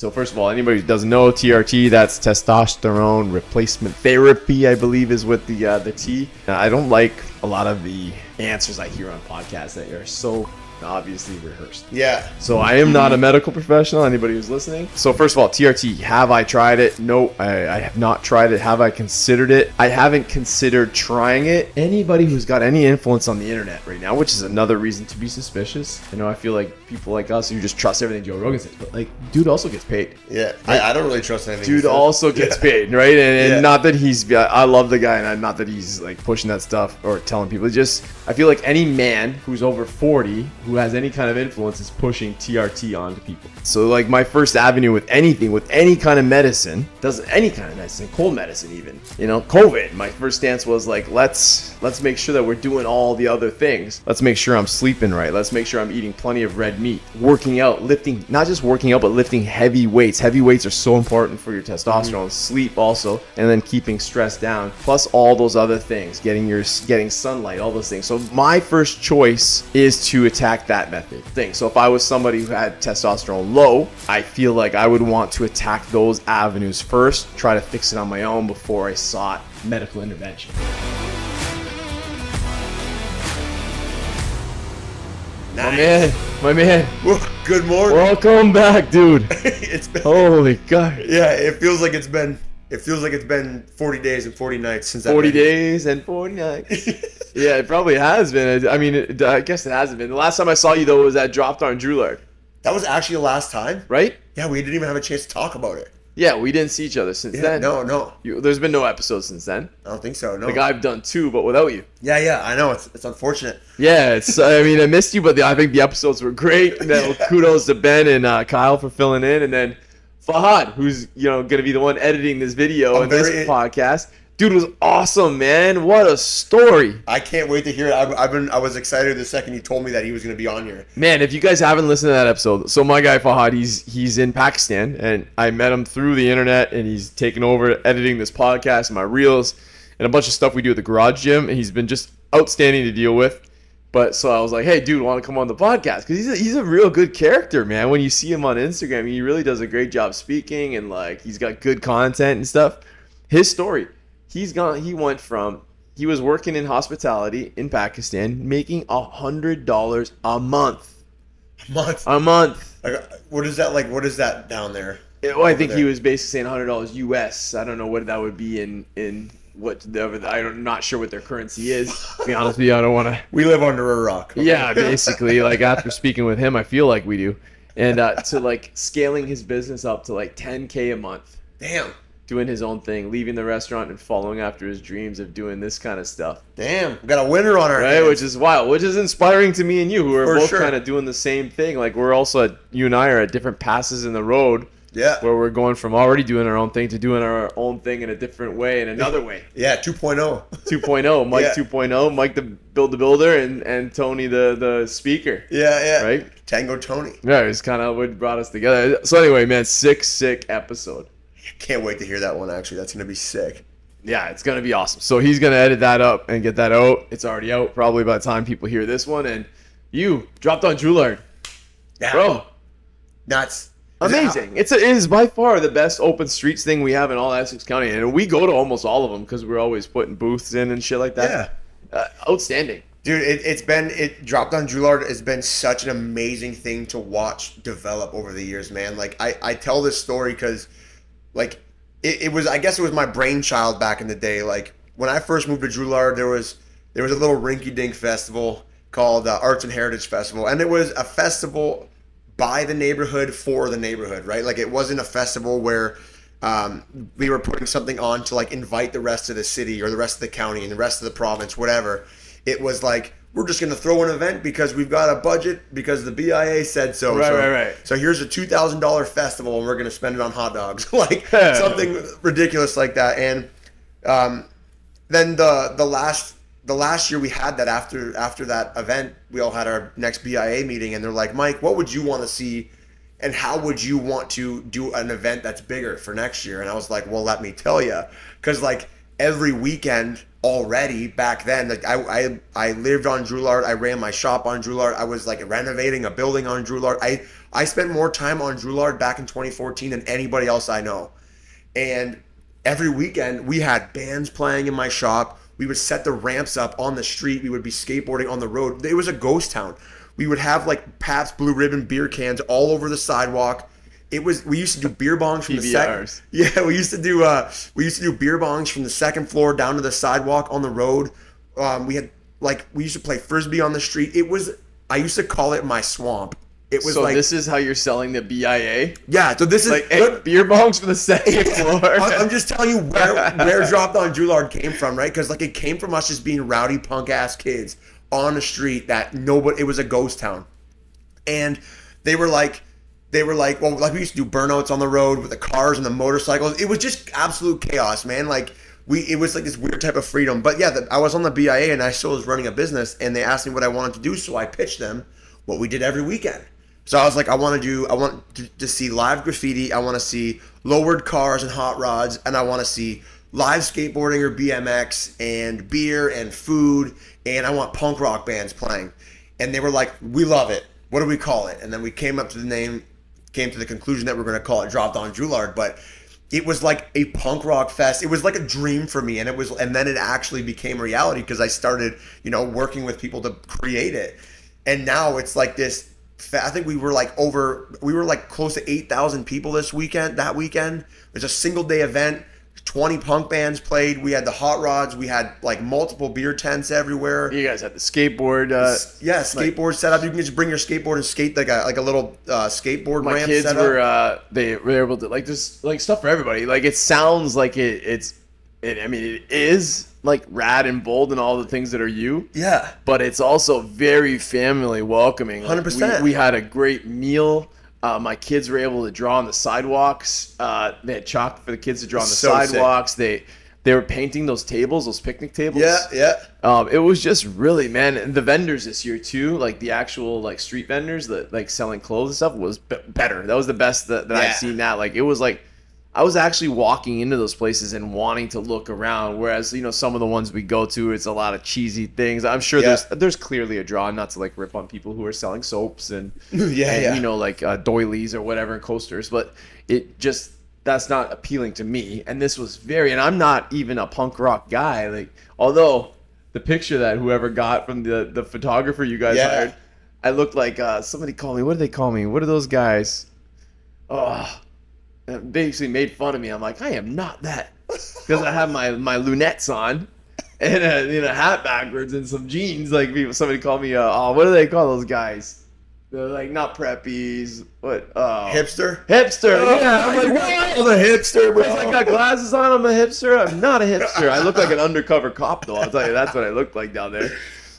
So first of all, anybody who doesn't know, TRT, that's testosterone replacement therapy, I believe is what the T. I don't like a lot of the answers I hear on podcasts that are so obviously rehearsed. Yeah. So I am not a medical professional, anybody who's listening. So first of all, TRT, have I tried it? No, I have not tried it. Have I considered it? I haven't considered trying it. Anybody who's got any influence on the internet right now, which is another reason to be suspicious. You know, I feel like people like us who just trust everything Joe Rogan says, but like, dude also gets paid. Yeah, I don't really trust anything. Dude also gets paid, right? And not that he's, I love the guy, and not that he's like pushing that stuff or telling people. It's just, I feel like any man who's over 40 who has any kind of influence is pushing TRT onto people. So like my first avenue with anything, with any kind of medicine, any kind of medicine, cold medicine even, you know, COVID, my first stance was like, let's make sure that we're doing all the other things. Let's make sure I'm sleeping right. Let's make sure I'm eating plenty of red meat, working out, lifting, not just working out, but lifting heavy weights. Heavy weights are so important for your testosterone, sleep also, and then keeping stress down, plus all those other things, getting sunlight, all those things. So my first choice is to attack that method thing. So if I was somebody who had testosterone low, I feel like I would want to attack those avenues first, try to fix it on my own before I sought medical intervention. Nice. My man. Good morning. Welcome back, dude. It's been, holy God. Yeah, it feels like it's been 40 days and 40 nights since 40 days and 40 nights. Yeah, it probably has been. I mean, I guess it hasn't been. The last time I saw you, though, was at Dropped on Droulard. That was actually the last time? Right? Yeah, we didn't even have a chance to talk about it. Yeah, we didn't see each other since then. No. There's been no episodes since then. I don't think so, no. Like, I've done 2, but without you. Yeah, I know. It's unfortunate. Yeah, I mean, I missed you, but I think the episodes were great. And then kudos to Ben and Kyle for filling in. And then Fahad, who's, going to be the one editing this video and this podcast. Dude was awesome, man. What a story. I can't wait to hear it. I was excited the second you told me that he was going to be on here. Man, if you guys haven't listened to that episode, so my guy Fahad, he's in Pakistan, and I met him through the internet, and he's taken over editing this podcast and my reels and a bunch of stuff we do at the garage gym, and he's been just outstanding to deal with. But so I was like, hey, dude, want to come on the podcast? Because he's a real good character, man. When you see him on Instagram, he really does a great job speaking, and like he's got good content and stuff. His story. He was working in hospitality in Pakistan, making $100 a month. A month. Like, what is that like? What is that down there? I think he was basically saying $100 US. I don't know what that would be in what I'm not sure what their currency is. To be honest with you, I don't want to. We live under a rock. Okay? Yeah, basically. Like after speaking with him, I feel like we do, and to like scaling his business up to like $10K a month. Damn. Doing his own thing, leaving the restaurant and following after his dreams of doing this kind of stuff. Damn, we got a winner on our hands. Which is wild, which is inspiring to me and you, who are both kind of doing the same thing. Like we're also you and I are at different passes in the road. Yeah. Where we're going from already doing our own thing to doing our own thing in a different way, in another way. Yeah, 2.0. 2.0. Mike 2.0. Mike the builder and Tony the speaker. Yeah. Right? Tango Tony. Yeah, it's kind of what brought us together. So anyway, man, sick episode. Can't wait to hear that one, actually. That's going to be sick. Yeah, it's going to be awesome. So he's going to edit that up and get that out. It's already out probably by the time people hear this one. And you dropped on Droulard. Yeah. Bro. Nuts. Amazing. It is by far the best open streets thing we have in all Essex County. And we go to almost all of them because we're always putting booths in and shit like that. Yeah. Outstanding. Dude, it dropped on Droulard has been such an amazing thing to watch develop over the years, man. Like, I tell this story because... Like, it was, I guess it was my brainchild back in the day. Like, when I first moved to Droulard, there was a little rinky-dink festival called Arts and Heritage Festival. And it was a festival by the neighborhood for the neighborhood, right? Like, it wasn't a festival where we were putting something on to, like, invite the rest of the city or the rest of the county and the rest of the province, whatever. It was like, we're just going to throw an event because we've got a budget because the BIA said so. Right. So here's a $2,000 festival and we're going to spend it on hot dogs. Like something ridiculous like that. And then the last year we had that after that event, we all had our next BIA meeting and they're like, Mike, what would you want to see and how would you want to do an event that's bigger for next year? And I was like, well, let me tell you. Because like every weekend already back then, like I lived on Droulard. I ran my shop on Droulard. I was like renovating a building on Droulard. I spent more time on Drouillard back in 2014 than anybody else I know. And every weekend we had bands playing in my shop. We would set the ramps up on the street. We would be skateboarding on the road. It was a ghost town. We would have like Pabst Blue Ribbon beer cans all over the sidewalk. We used to do beer bongs from the second. Yeah, we used to do beer bongs from the second floor down to the sidewalk on the road. We used to play frisbee on the street. I used to call it my swamp. It was so like, this is how you're selling the BIA? Yeah, so this is like beer bongs from the second floor. I'm just telling you where Dropped on Drouillard came from, right? Because like it came from us just being rowdy punk ass kids on the street that it was a ghost town. And they were like, well, like we used to do burnouts on the road with the cars and the motorcycles. It was just absolute chaos, man. Like it was like this weird type of freedom. But yeah, I was on the BIA and I still was running a business, and they asked me what I wanted to do, so I pitched them what we did every weekend. So I was like, I want to see live graffiti. I want to see lowered cars and hot rods, and I want to see live skateboarding or BMX and beer and food, and I want punk rock bands playing. And they were like, we love it. What do we call it? And then we came to the conclusion that we're going to call it Dropped on Drouillard. But it was like a punk rock fest. It was like a dream for me, and then it actually became reality because I started, working with people to create it. And now it's like this. I think we were like close to 8,000 people that weekend. It was a single day event. 20 punk bands played. We had the hot rods. We had like multiple beer tents everywhere. You guys had the skateboard. Skateboard set up. You can just bring your skateboard and skate like a little skateboard ramp. My kids set were up. They were able to like just like stuff for everybody. Like it sounds like it is like rad and bold and all the things that are you. Yeah. But it's also very family welcoming. 100%. We had a great meal. My kids were able to draw on the sidewalks. They had chalk for the kids to draw on the sidewalks. Sick. They were painting those tables, those picnic tables. Yeah. It was just really, man. And the vendors this year too, like the actual like street vendors that like selling clothes and stuff was better. That was the best that I've seen. That like it was like I was actually walking into those places and wanting to look around, whereas some of the ones we go to, it's a lot of cheesy things. I'm sure there's clearly a draw, not to like rip on people who are selling soaps and like doilies or whatever and coasters, but that's not appealing to me. And this was and I'm not even a punk rock guy. Like although the picture that whoever got from the photographer you guys hired, I looked like somebody called me. What do they call me? What are those guys? Basically made fun of me. I'm like, I am not that, because I have my lunettes on and a hat backwards and some jeans. Like somebody called me what do they call those guys? They're like not preppies. What? Hipster. Yeah, I'm like, what? I'm a hipster, bro. I got glasses on. I'm a hipster. I'm not a hipster. I look like an undercover cop though. I'll tell you, that's what I look like down there.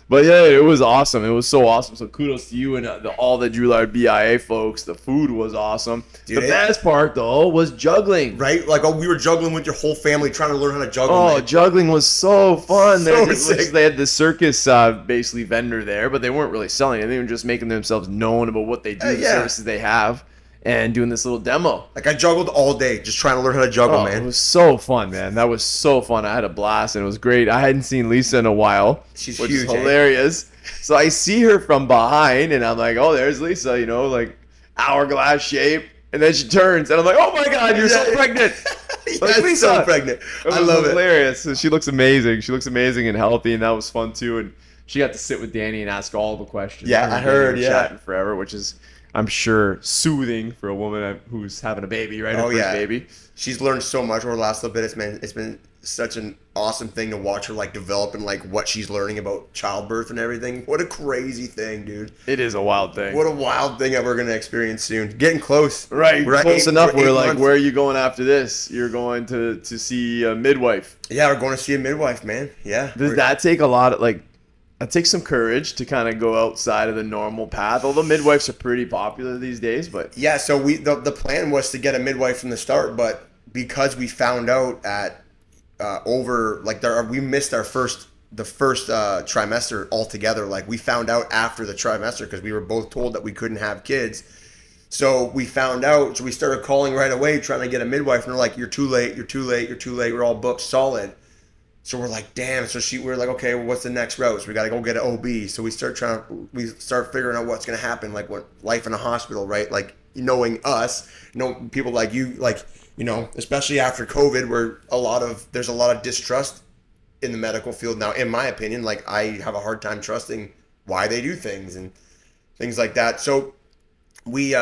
But yeah, it was awesome. It was so awesome. So kudos to you and all the Drouillard BIA folks. The food was awesome. Dude, the best part though was juggling. Right? Like we were juggling with your whole family, trying to learn how to juggle. Oh, man. Juggling was so fun. They had the circus basically vendor there, but they weren't really selling it. They were just making themselves known about what they do, the services they have, and doing this little demo. Like I juggled all day, just trying to learn how to juggle, man. It was so fun, man. That was so fun. I had a blast, and it was great. I hadn't seen Lisa in a while. She's which huge, is hilarious. So I see her from behind, and I'm like, oh, there's Lisa, like hourglass shape. And then she turns, and I'm like, oh my God, you're so pregnant. Like, Lisa, so pregnant. I love it. Hilarious. So she looks amazing. She looks amazing and healthy, and that was fun too. And she got to sit with Danny and ask all the questions. Yeah, I heard. Chatting forever, which is, I'm sure, soothing for a woman who's having a baby, right? Her first baby. She's learned so much over the last little bit. It's been such an awesome thing to watch her like develop and like what she's learning about childbirth and everything. What a crazy thing, dude. It is a wild thing. What a wild thing that we're gonna experience soon. Getting close. Right. Close enough. We're like, where are you going after this? You're going to see a midwife. Yeah, we're going to see a midwife, man. Yeah. Does that take a lot of it takes some courage to kind of go outside of the normal path. Although midwives are pretty popular these days, but yeah. So the plan was to get a midwife from the start, but because we found out at we missed the first trimester altogether. Like we found out after the trimester because we were both told that we couldn't have kids. So we found out. So we started calling right away, trying to get a midwife, and they're like, "You're too late. You're too late. You're too late. We're all booked solid." So we're like, damn. So we're like, okay, well, what's the next route? So we got to go get an OB. So we start figuring out what's going to happen, like what life in a hospital, right? Like knowing us, people like you, like, especially after COVID, where there's a lot of distrust in the medical field now. In my opinion, like I have a hard time trusting why they do things and things like that. So we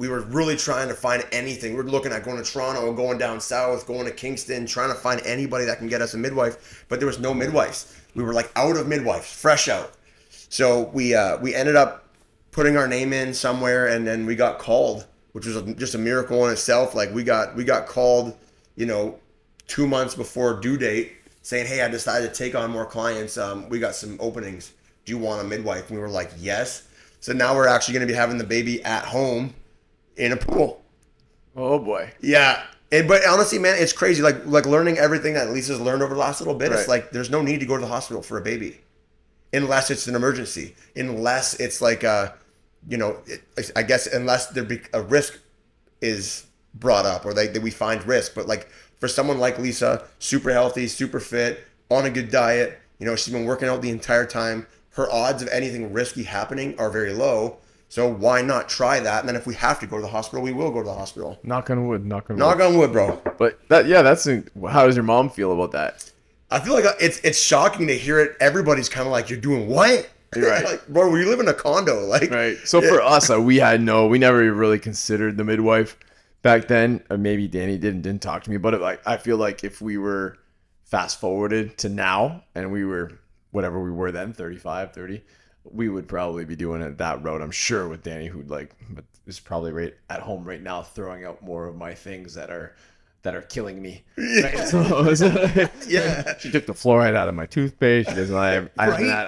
were really trying to find anything. We're looking at going to Toronto, going down south, going to Kingston, trying to find anybody that can get us a midwife. But there was no midwives. We were like out of midwives, fresh out. So we ended up putting our name in somewhere, and then we got called, which was just a miracle in itself. Like we got called, 2 months before due date, saying, "Hey, I decided to take on more clients. We got some openings. Do you want a midwife?" And we were like, "Yes." So now we're actually going to be having the baby at home in a pool. Oh boy. Yeah. But honestly, man, it's crazy. Like learning everything that Lisa's learned over the last little bit. Right. It's like there's no need to go to the hospital for a baby, unless it's an emergency. Unless it's like I guess unless there be a risk is brought up or that we find risk. But like for someone like Lisa, super healthy, super fit, on a good diet, she's been working out the entire time. Her odds of anything risky happening are very low. So why not try that? And then if we have to go to the hospital, we will go to the hospital. Knock on wood. Knock on wood, bro. But how does your mom feel about that? I feel like it's shocking to hear it. Everybody's kind of like, "You're doing what?" Right. Like, bro, we live in a condo. Like, right. So for us, we never really considered the midwife back then. Maybe Danny didn't talk to me about it. Like, I feel like if we were fast forwarded to now and we were whatever we were then, 35, 30, we would probably be doing it that route, I'm sure, with Danny, who'd is probably right at home right now throwing out more of my things that are killing me. Yeah. Right? So, yeah. She took the fluoride out of my toothpaste. She doesn't. I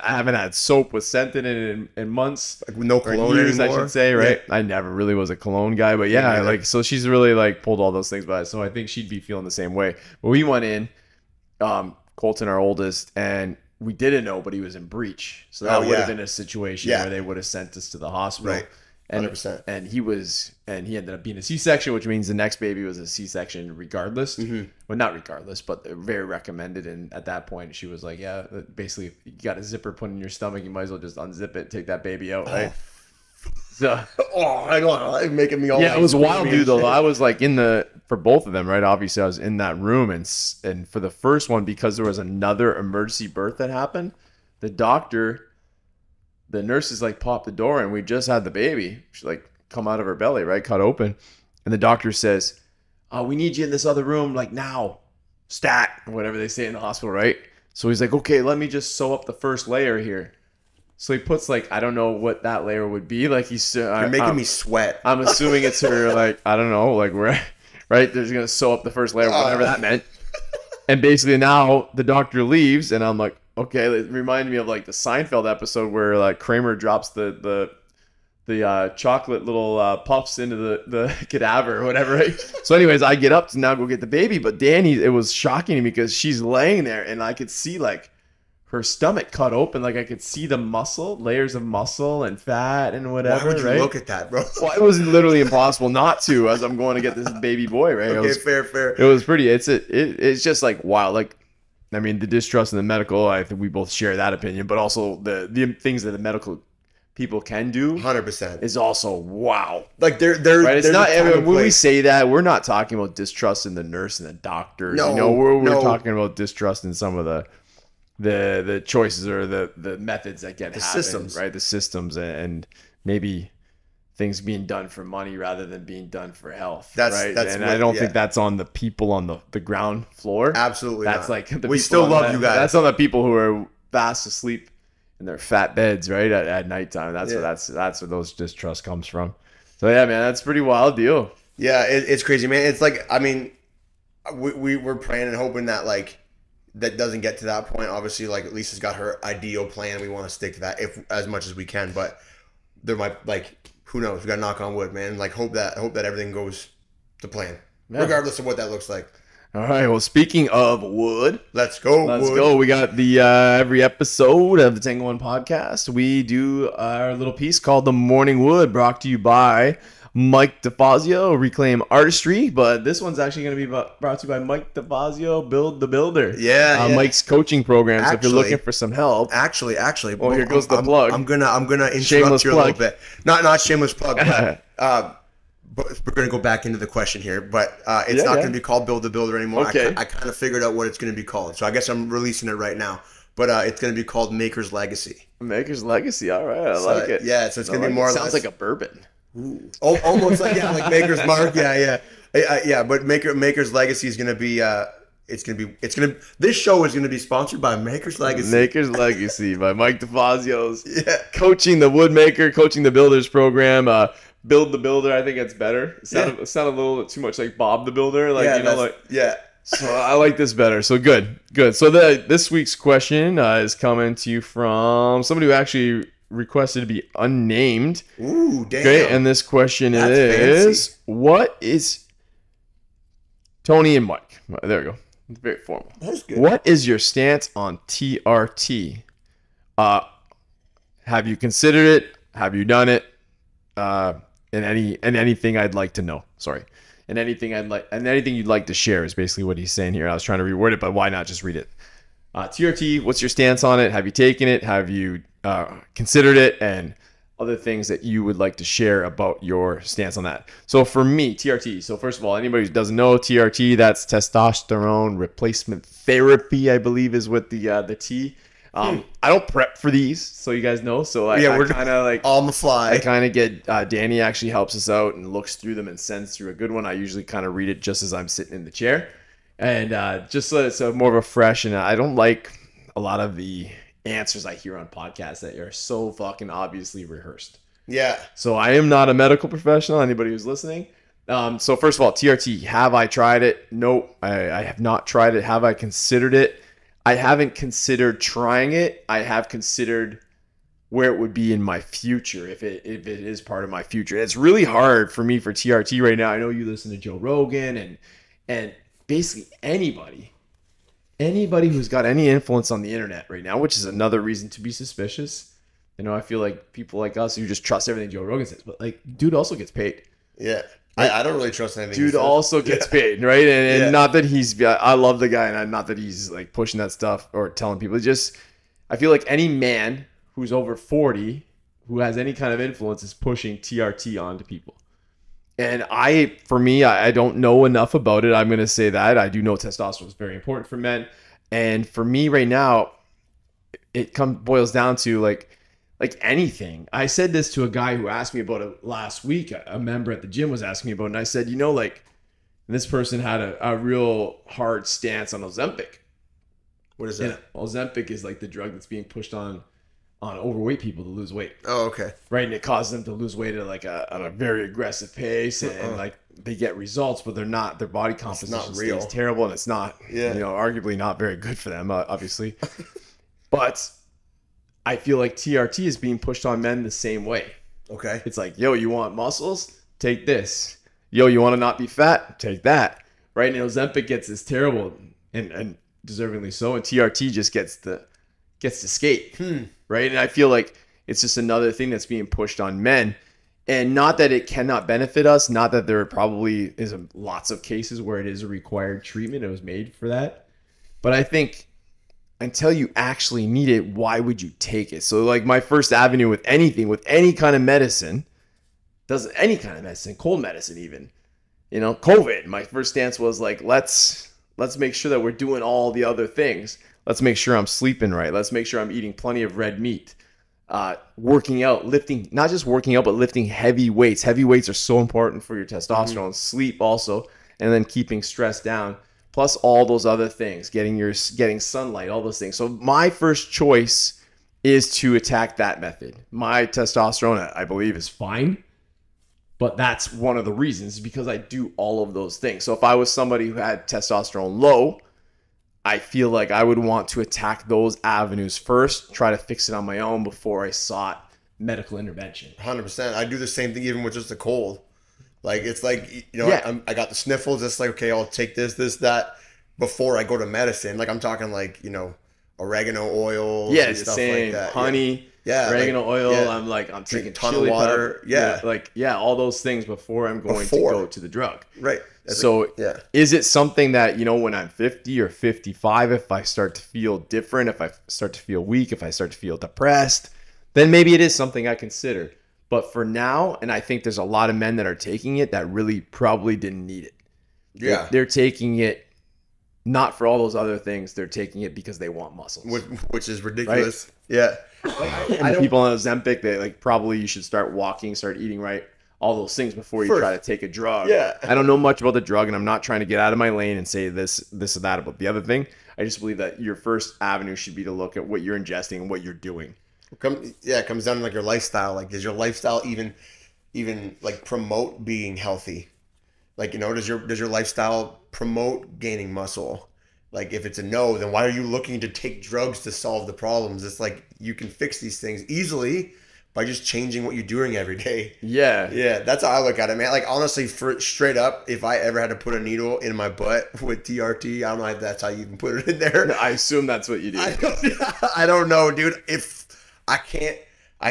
haven't had soap with scent in it in months. Like no cologne years, anymore. I should say, right? Yeah. I never really was a cologne guy, but so she's really pulled all those things by. So I think she'd be feeling the same way. But we went in, Colton, our oldest, and we didn't know, but he was in breech. So that would have been a situation where they would have sent us to the hospital. Right. 100%. And he ended up being a C-section, which means the next baby was a C-section regardless. Mm-hmm. Well, not regardless, but very recommended. And at that point, she was like, "Yeah, basically, you got a zipper put in your stomach. You might as well just unzip it, take that baby out, right?" So, hang on, it's making me all. Yeah, it was wild, dude. Though I was like for both of them, right? Obviously, I was in that room, and for the first one, because there was another emergency birth that happened, the nurses popped the door, and we just had the baby. She come out of her belly, right, cut open, and the doctor says, "We need you in this other room, now, stat," or whatever they say in the hospital, right? So he's like, "Okay, let me just sew up the first layer here." So he puts I don't know what that layer would be. You're making me sweat. I'm assuming it's her I don't know, where, right? They're gonna sew up the first layer, whatever that meant. And basically now the doctor leaves, and I'm like, okay, it reminded me of the Seinfeld episode where Kramer drops the chocolate little puffs into the cadaver or whatever, right? So anyways, I get up to now go get the baby, but Danny, it was shocking to me because she's laying there and I could see her stomach cut open. I could see the layers of muscle and fat and whatever. Why would you right? look at that, bro? Well, it was literally impossible not to as I'm going to get this baby boy, right? Okay, fair. It was pretty. It's just wow. The distrust in the medical, I think we both share that opinion, but also the things that the medical people can do 100% is also wow. They're right. It's not when we say that, we're not talking about distrust in the nurse and the doctor. No, we're talking about distrust in some of the choices or the methods that get systems, right? The systems and maybe things being done for money rather than being done for health. Right. I don't think that's on the people on the ground floor. Absolutely. That's not. We still love you guys. That's on the people who are fast asleep in their fat beds, right? At nighttime. That's where those distrust comes from. So yeah, man, that's a pretty wild deal. Yeah, it's crazy, man. It's we're praying and hoping that that doesn't get to that point. Obviously, Lisa's got her ideal plan. We want to stick to that as much as we can, but there might who knows? We got to knock on wood, man. Hope that everything goes to plan, regardless of what that looks like. All right. Well, speaking of wood, let's go. We got the every episode of the Tango One podcast. We do our little piece called the Morning Wood, brought to you by Mike DeFazio, Reclaim Artistry. But this one's actually going to be brought to you by Mike DeFazio, Build the Builder. Yeah, Mike's coaching program. So if you're looking for some help. Actually. Well, here goes the plug. I'm gonna interrupt Shameless you a plug. little bit. Not shameless plug, but we're going to go back into the question here, but it's not going to be called Build the Builder anymore. Okay. I kind of figured out what it's going to be called, so I guess I'm releasing it right now. But it's going to be called Maker's Legacy. Maker's Legacy. All right, I like it. Yeah, so it's going to be more or less. Sounds like a bourbon. Ooh. Oh, almost like like Maker's Mark. Yeah. But Maker's Legacy is going to be. This show is going to be sponsored by Maker's Legacy. Maker's Legacy by Mike DeFazio's coaching the woodmaker, coaching the builders program. Build the Builder. I think it's better. It sounded a little too much like Bob the Builder. So I like this better. So good. So this week's question is coming to you from somebody who actually requested to be unnamed. Ooh, damn. Okay, and this question is fancy. What is Tony and Mike? There we go. Very formal. That's good. What is your stance on TRT? Have you considered it? Have you done it? And anything I'd like to know. Sorry. And anything you'd like to share is basically what he's saying here. I was trying to reword it, but why not just read it? TRT, what's your stance on it? Have you taken it? Have you considered it? And other things that you would like to share about your stance on that. So for me, TRT. So first of all, anybody who doesn't know TRT, that's testosterone replacement therapy, I believe is what the T. I don't prep for these, so you guys know. So we're kind of like on the fly. I kind of get Danny actually helps us out and looks through them and sends through a good one. I usually kind of read it just as I'm sitting in the chair, and just so it's more of a fresh. And I don't like a lot of the answers I hear on podcasts that are so fucking obviously rehearsed. Yeah. So I am not a medical professional. Anybody who's listening. So first of all, TRT. Have I tried it? Nope. I have not tried it. Have I considered it? I haven't considered trying it. I have considered where it would be in my future if it is part of my future. It's really hard for me for TRT right now. I know you listen to Joe Rogan and basically anybody who's got any influence on the internet right now, which is another reason to be suspicious. I feel like people like us who just trust everything Joe Rogan says, but like dude also gets paid. Yeah. I don't really trust anything. Dude also gets paid, right? And not that I love the guy, and not that he's like pushing that stuff or telling people. It's just, I feel like any man who's over 40 who has any kind of influence is pushing TRT onto people. And for me, I don't know enough about it. I'm going to say that. I do know testosterone is very important for men. And for me right now, it boils down to like anything. I said this to a guy who asked me about it last week. A member at the gym was asking me about it, and I said, this person had a real hard stance on Ozempic. What is that? And Ozempic is like the drug that's being pushed on overweight people to lose weight. Oh, okay. Right, and it causes them to lose weight at at a very aggressive pace, and like they get results, but they're not. Their body composition is terrible, and it's not. Arguably not very good for them, obviously. But I feel like TRT is being pushed on men the same way. Okay. It's like, yo, you want muscles? Take this. Yo, you want to not be fat? Take that. Right? And Ozempic gets this terrible and deservingly so, and TRT just gets to skate. Right? And I feel like it's just another thing that's being pushed on men. And not that it cannot benefit us, not that there probably is lots of cases where it is a required treatment. It was made for that. But I think until you actually need it, why would you take it? So like my first avenue with any kind of medicine, cold medicine even, COVID, my first stance was like, let's make sure that we're doing all the other things. Let's make sure I'm sleeping right. Let's make sure I'm eating plenty of red meat. Working out, lifting, not just working out, but lifting heavy weights. Heavy weights are so important for your testosterone. Sleep also, and then keeping stress down. Plus all those other things, getting sunlight, all those things. So my first choice is to attack that method. My testosterone, I believe, is fine. But that's one of the reasons, because I do all of those things. So if I was somebody who had testosterone low, I feel like I would want to attack those avenues first, try to fix it on my own before I sought medical intervention. 100%. I do the same thing even with just a cold. Like, it's like, I got the sniffles. It's like, okay, I'll take this, that before I go to medicine. Like, I'm talking like, oregano oil. Yeah, and it's the stuff same. Like that. Honey. Yeah, oregano oil. yeah. I'm Drink taking a ton of chili water. pepper. Yeah. All those things before I'm going to go to the drug. Right. So yeah. is it something that, when I'm 50 or 55, if I start to feel different, if I start to feel weak, if I start to feel depressed, then maybe it is something I consider. But for now, and I think there's a lot of men that are taking it that really probably didn't need it. Yeah. They're taking it not for all those other things. They're taking it because they want muscles. Which is ridiculous. Right? Yeah. And people on Ozempic, they probably you should start walking, start eating right, all those things before you try to take a drug. Yeah. I don't know much about the drug, and I'm not trying to get out of my lane and say this or that about the other thing. I just believe that your first avenue should be to look at what you're ingesting and what you're doing. It comes down to like your lifestyle. Like, does your lifestyle even like promote being healthy? Like, does your lifestyle promote gaining muscle? Like, if it's a no, then why are you looking to take drugs to solve the problems? It's like you can fix these things easily by just changing what you're doing every day. Yeah. Yeah, that's how I look at it, man. Like, honestly, straight up, if I ever had to put a needle in my butt with TRT, I don't know if that's how you can put it in there. I assume that's what you do. I don't know, dude. If I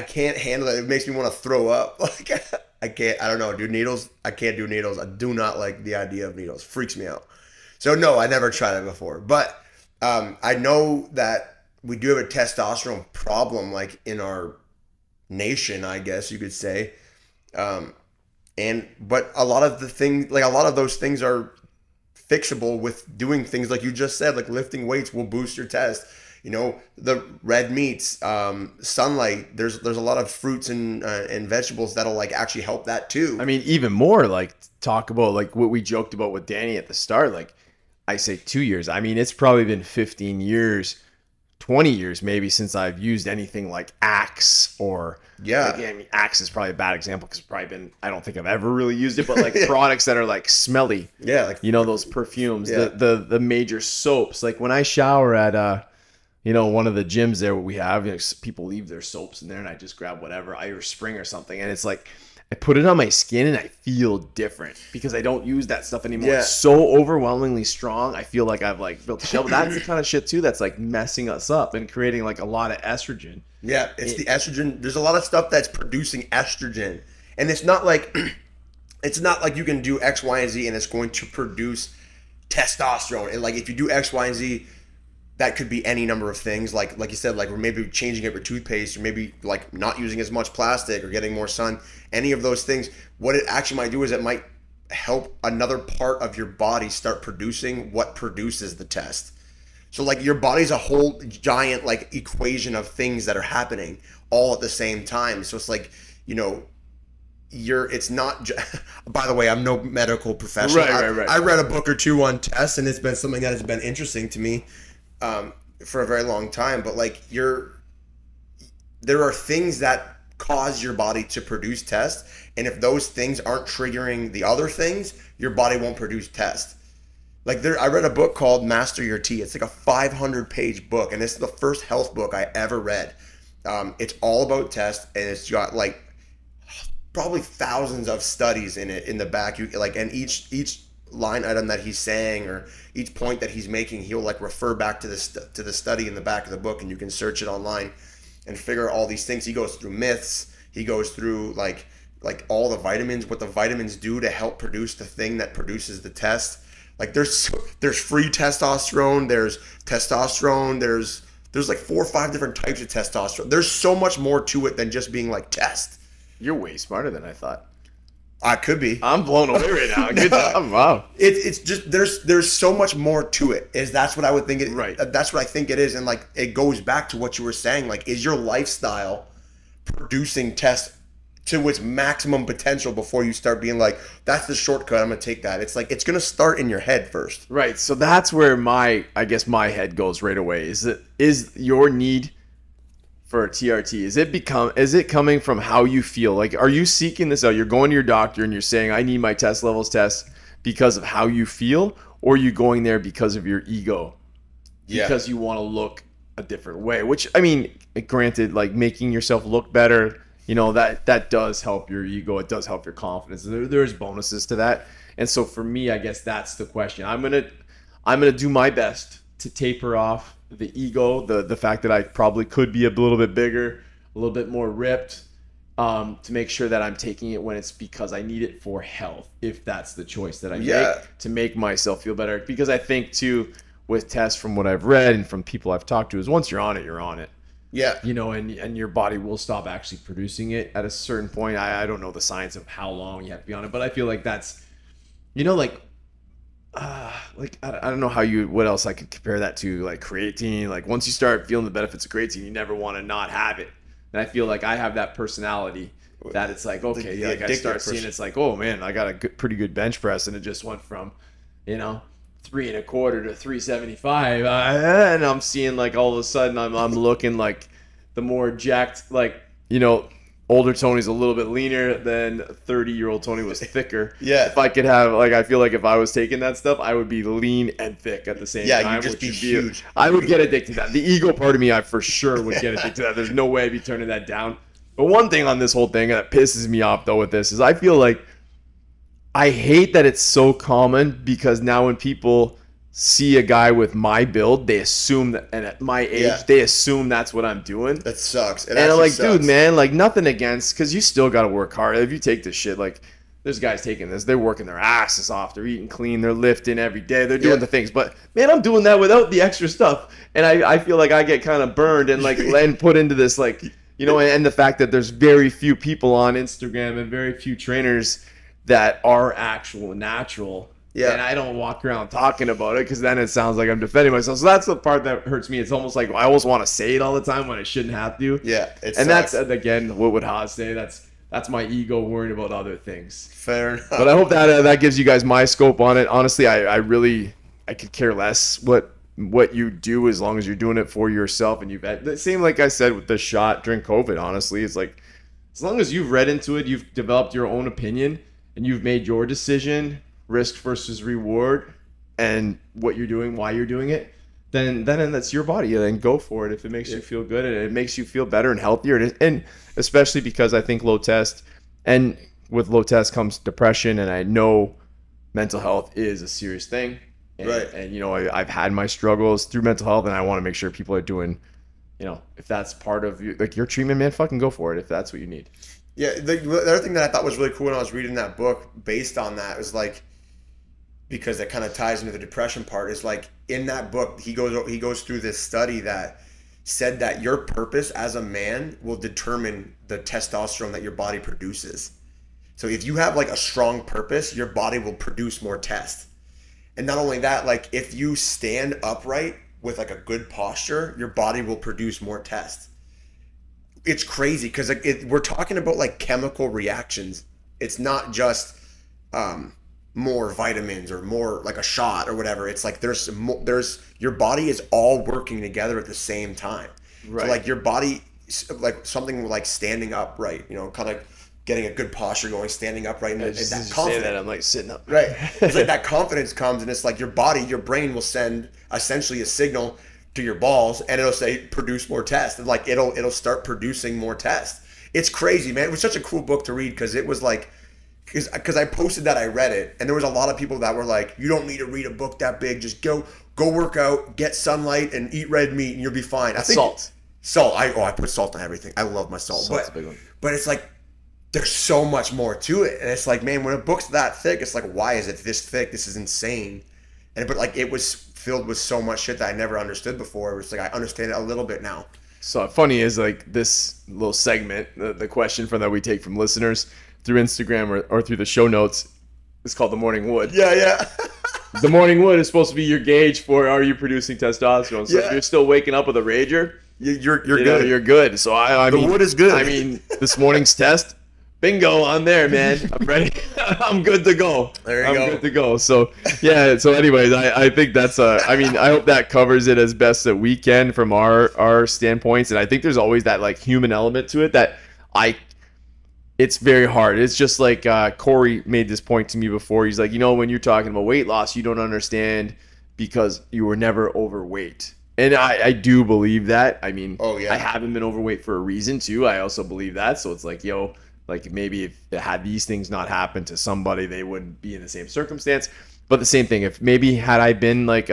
can't handle it. It makes me want to throw up. Like, I don't know, dude. Needles, I can't do needles. I do not like the idea of needles. Freaks me out. So no, I never tried it before. But I know that we do have a testosterone problem, like in our nation, I guess you could say. But a lot of those things are fixable with doing things like you just said, like lifting weights will boost your test. The red meats, sunlight. There's a lot of fruits and vegetables that'll like actually help that too. I mean, even more like talk about like what we joked about with Danny at the start. Like I say 2 years. I mean, it's probably been 15 years, 20 years maybe since I've used anything like Axe or Axe is probably a bad example because I don't think I've ever really used it, but like products that are like smelly. Yeah, like those perfumes, the major soaps. Like when I shower at one of the gyms there we have, people leave their soaps in there and I just grab whatever, Irish Spring or something, and it's like I put it on my skin and I feel different because I don't use that stuff anymore. Yeah. It's so overwhelmingly strong. I feel like I've like built a shell. That's the kind of shit too that's like messing us up and creating like a lot of estrogen. Yeah, it's the estrogen. There's a lot of stuff that's producing estrogen, and it's not like you can do X, Y, and Z and it's going to produce testosterone. And like if you do X, Y, and Z, that could be any number of things, like you said, like we're maybe changing up your toothpaste, or maybe like not using as much plastic, or getting more sun. Any of those things, what it actually might do is it might help another part of your body start producing what produces the test. So like your body's a whole giant like equation of things that are happening all at the same time. So it's like it's not. By the way, I'm no medical professional. Right. I read a book or two on tests, and it's been something that has been interesting to me. For a very long time, but like there are things that cause your body to produce test, and if those things aren't triggering the other things, your body won't produce test. Like I read a book called Master Your Tea. It's like a 500-page book, and it's the first health book I ever read. It's all about test, and it's got like probably thousands of studies in it in the back. And each line item that he's saying or each point that he's making, he'll like refer back to the study in the back of the book, and you can search it online and figure all these things. He goes through myths. He goes through like all the vitamins, what the vitamins do to help produce the thing that produces the test. Like there's free testosterone, there's testosterone, there's like 4 or 5 different types of testosterone. There's so much more to it than just being like test. You're way smarter than I thought. I could be. I'm blown away right now. Good job. Wow. It's just there's so much more to it. That's what I would think it. Right. That's what I think it is, and like it goes back to what you were saying. Like, is your lifestyle producing test to its maximum potential before you start being like, that's the shortcut, I'm gonna take that. It's like it's gonna start in your head first. Right. So that's where my head goes right away. Is your need for a TRT, is it coming from how you feel? Like, are you seeking this out? You're going to your doctor and you're saying, I need my test levels test because of how you feel, or are you going there because of your ego? Yeah. Because you want to look a different way, which, I mean, granted, like making yourself look better, that does help your ego. It does help your confidence. There's bonuses to that. And so for me, I guess that's the question. I'm going to do my best to taper off the ego, the fact that I probably could be a little bit bigger, a little bit more ripped, to make sure that I'm taking it when it's because I need it for health, if that's the choice that I make to make myself feel better. Because I think too, with tests, from what I've read and from people I've talked to, is once you're on it, you're on it. Yeah. You know, and your body will stop actually producing it at a certain point. I don't know the science of how long you have to be on it, but I feel like that's, you know, like I don't know what else I could compare that to, like creatine. Like once you start feeling the benefits of creatine, you never want to not have it. And I feel like I have that personality that it's like, okay, like I start seeing it's like, oh man, I got a pretty good bench press, and it just went from, you know, 3 1/4 to 375, and I'm seeing like all of a sudden I'm looking like the more jacked, like, you know, older Tony's a little bit leaner than 30-year-old Tony was thicker. Yeah. If I could have, like, I feel like if I was taking that stuff, I would be lean and thick at the same time. Yeah, you'd just be huge. I would get addicted to that. The ego part of me, I for sure would get addicted to that. There's no way I'd be turning that down. But one thing on this whole thing that pisses me off, though, with this is I feel like I hate that it's so common, because now when people see a guy with my build, they assume that, and at my age, they assume that's what I'm doing. That sucks. And I'm like, dude, man, like nothing against, because you still got to work hard. If you take this shit, like there's guys taking this, they're working their asses off, they're eating clean, they're lifting every day, they're doing the things. But man, I'm doing that without the extra stuff, and I feel like I get kind of burned and like and put into this, like, you know, and the fact that there's very few people on Instagram and very few trainers that are actual natural. Yeah. And I don't walk around talking about it, because then it sounds like I'm defending myself. So that's the part that hurts me. It's almost like I always want to say it all the time when I shouldn't have to. Yeah. And that's, again, what would Haas say? That's my ego worrying about other things. Fair enough. But I hope that that gives you guys my scope on it. Honestly, I could care less what you do, as long as you're doing it for yourself. And you've had the same, like I said, with the shot during COVID, honestly. It's like, as long as you've read into it, you've developed your own opinion, and you've made your decision, risk versus reward, and what you're doing, why you're doing it, then that's your body. Then go for it if it makes you feel good and it makes you feel better and healthier. And especially because I think low test, and with low test comes depression, and I know mental health is a serious thing. And, and you know, I've had my struggles through mental health, and I want to make sure people are doing, you know, if that's part of your treatment, man, fucking go for it if that's what you need. Yeah, the other thing that I thought was really cool when I was reading that book based on that was like, because that kind of ties into the depression part, is like in that book he goes through this study that said that your purpose as a man will determine the testosterone that your body produces. So if you have like a strong purpose, your body will produce more test. And not only that, like if you stand upright with like a good posture, your body will produce more test. It's crazy, because we're talking about like chemical reactions. It's not just more vitamins or more like a shot or whatever. It's like there's your body is all working together at the same time. Right. So like your body, like something like standing upright, you know, kind of getting a good posture going, standing upright, and that confidence. That I'm like sitting up. Right. It's like that confidence comes, and it's like your body, your brain will send essentially a signal to your balls, and it'll say produce more test, and like it'll start producing more test. It's crazy, man. It was such a cool book to read, because it was like, because I posted that I read it, and there was a lot of people that were like, you don't need to read a book that big, just go work out, get sunlight, and eat red meat, and you'll be fine. I think salt. I put salt on everything. I love my salt. Salt's a big one. But it's like there's so much more to it, and it's like, man, when a book's that thick, it's like, why is it this thick? This is insane. But like it was filled with so much shit that I never understood before. It's like I understand it a little bit now. So funny is like this little segment, the question that we take from listeners through Instagram or through the show notes, is called the Morning Wood. Yeah. The Morning Wood is supposed to be your gauge for, are you producing testosterone? So if you're still waking up with a rager, you're good. You're good. So I mean, the wood is good. I mean, this morning's test, bingo, on there, man. I'm ready. I'm good to go. There you go. I'm good to go. So yeah. So anyways, I think that's I mean, I hope that covers it as best that we can from our standpoints. And I think there's always that like human element to it that it's very hard. It's just like Corey made this point to me before. He's like, you know, when you're talking about weight loss, you don't understand because you were never overweight. And I do believe that. I mean, I haven't been overweight for a reason too. I also believe that. So it's like, like maybe if had these things not happened to somebody, they wouldn't be in the same circumstance. But the same thing, if maybe had I been like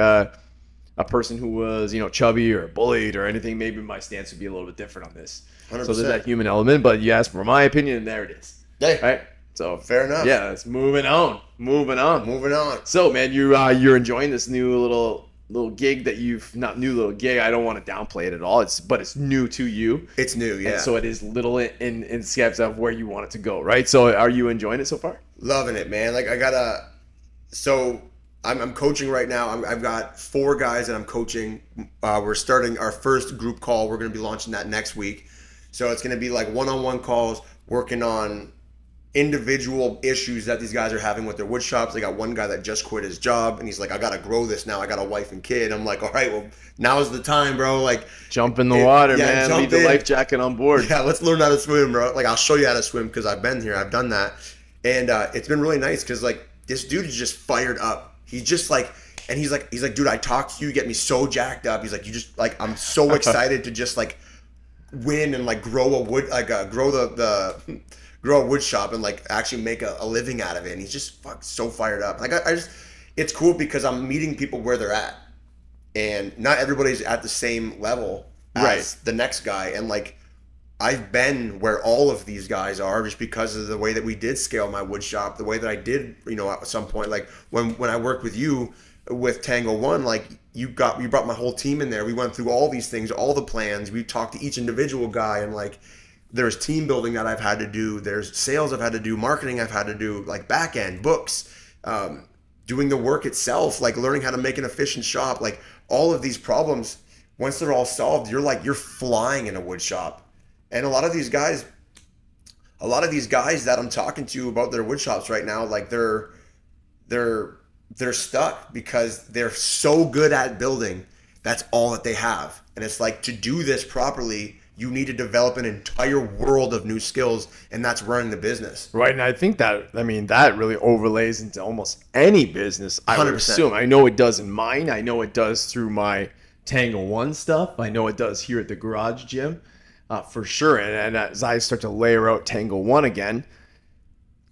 a person who was, chubby or bullied or anything, maybe my stance would be a little bit different on this. 100%. So there's that human element, but you asked for my opinion, and there it is. Hey, right? So fair enough. Yeah, it's moving on. Moving on. So man, you're enjoying this new little gig that not new little gig. I don't want to downplay it at all. But it's new to you. It's new, yeah. And so it is little in steps of where you want it to go, right? So are you enjoying it so far? Loving it, man. Like I'm coaching right now. I've got 4 guys that I'm coaching. We're starting our first group call. We're going to be launching that next week. So it's going to be like one-on-one calls, working on individual issues that these guys are having with their wood shops. They got one guy that just quit his job, and he's like, I got to grow this now. I got a wife and kid. I'm like, all right, well, now's the time, bro. Like, jump in the water, man. Leave the life jacket on board. Yeah, let's learn how to swim, bro. Like, I'll show you how to swim because I've been here. I've done that. And it's been really nice because, like, this dude is just fired up. He's just like, and he's like, dude, I talk to you, get me so jacked up. He's like, you just like, I'm so excited to just like win and like grow a wood, like grow grow a wood shop and like actually make a living out of it. And he's just so fired up. Like I just, it's cool because I'm meeting people where they're at, and not everybody's at the same level as the next guy. And like, I've been where all of these guys are just because of the way that we did scale my wood shop, the way that I did, at some point, like when I worked with you with Tango One, like you brought my whole team in there. We went through all these things, all the plans. We talked to each individual guy, and like there's team building that I've had to do. There's sales I've had to do, marketing I've had to do, like back end, books, doing the work itself, like learning how to make an efficient shop, like all of these problems. Once they're all solved, you're flying in a wood shop. And a lot of these guys that I'm talking to about their wood shops right now, like they're stuck because they're so good at building. That's all that they have. And it's like, to do this properly, you need to develop an entire world of new skills, and that's running the business. Right. And I think that really overlays into almost any business, I 100%. Would assume. I know it does in mine. I know it does through my Tango One stuff. I know it does here at the garage gym. For sure. And as I start to layer out Tango One again,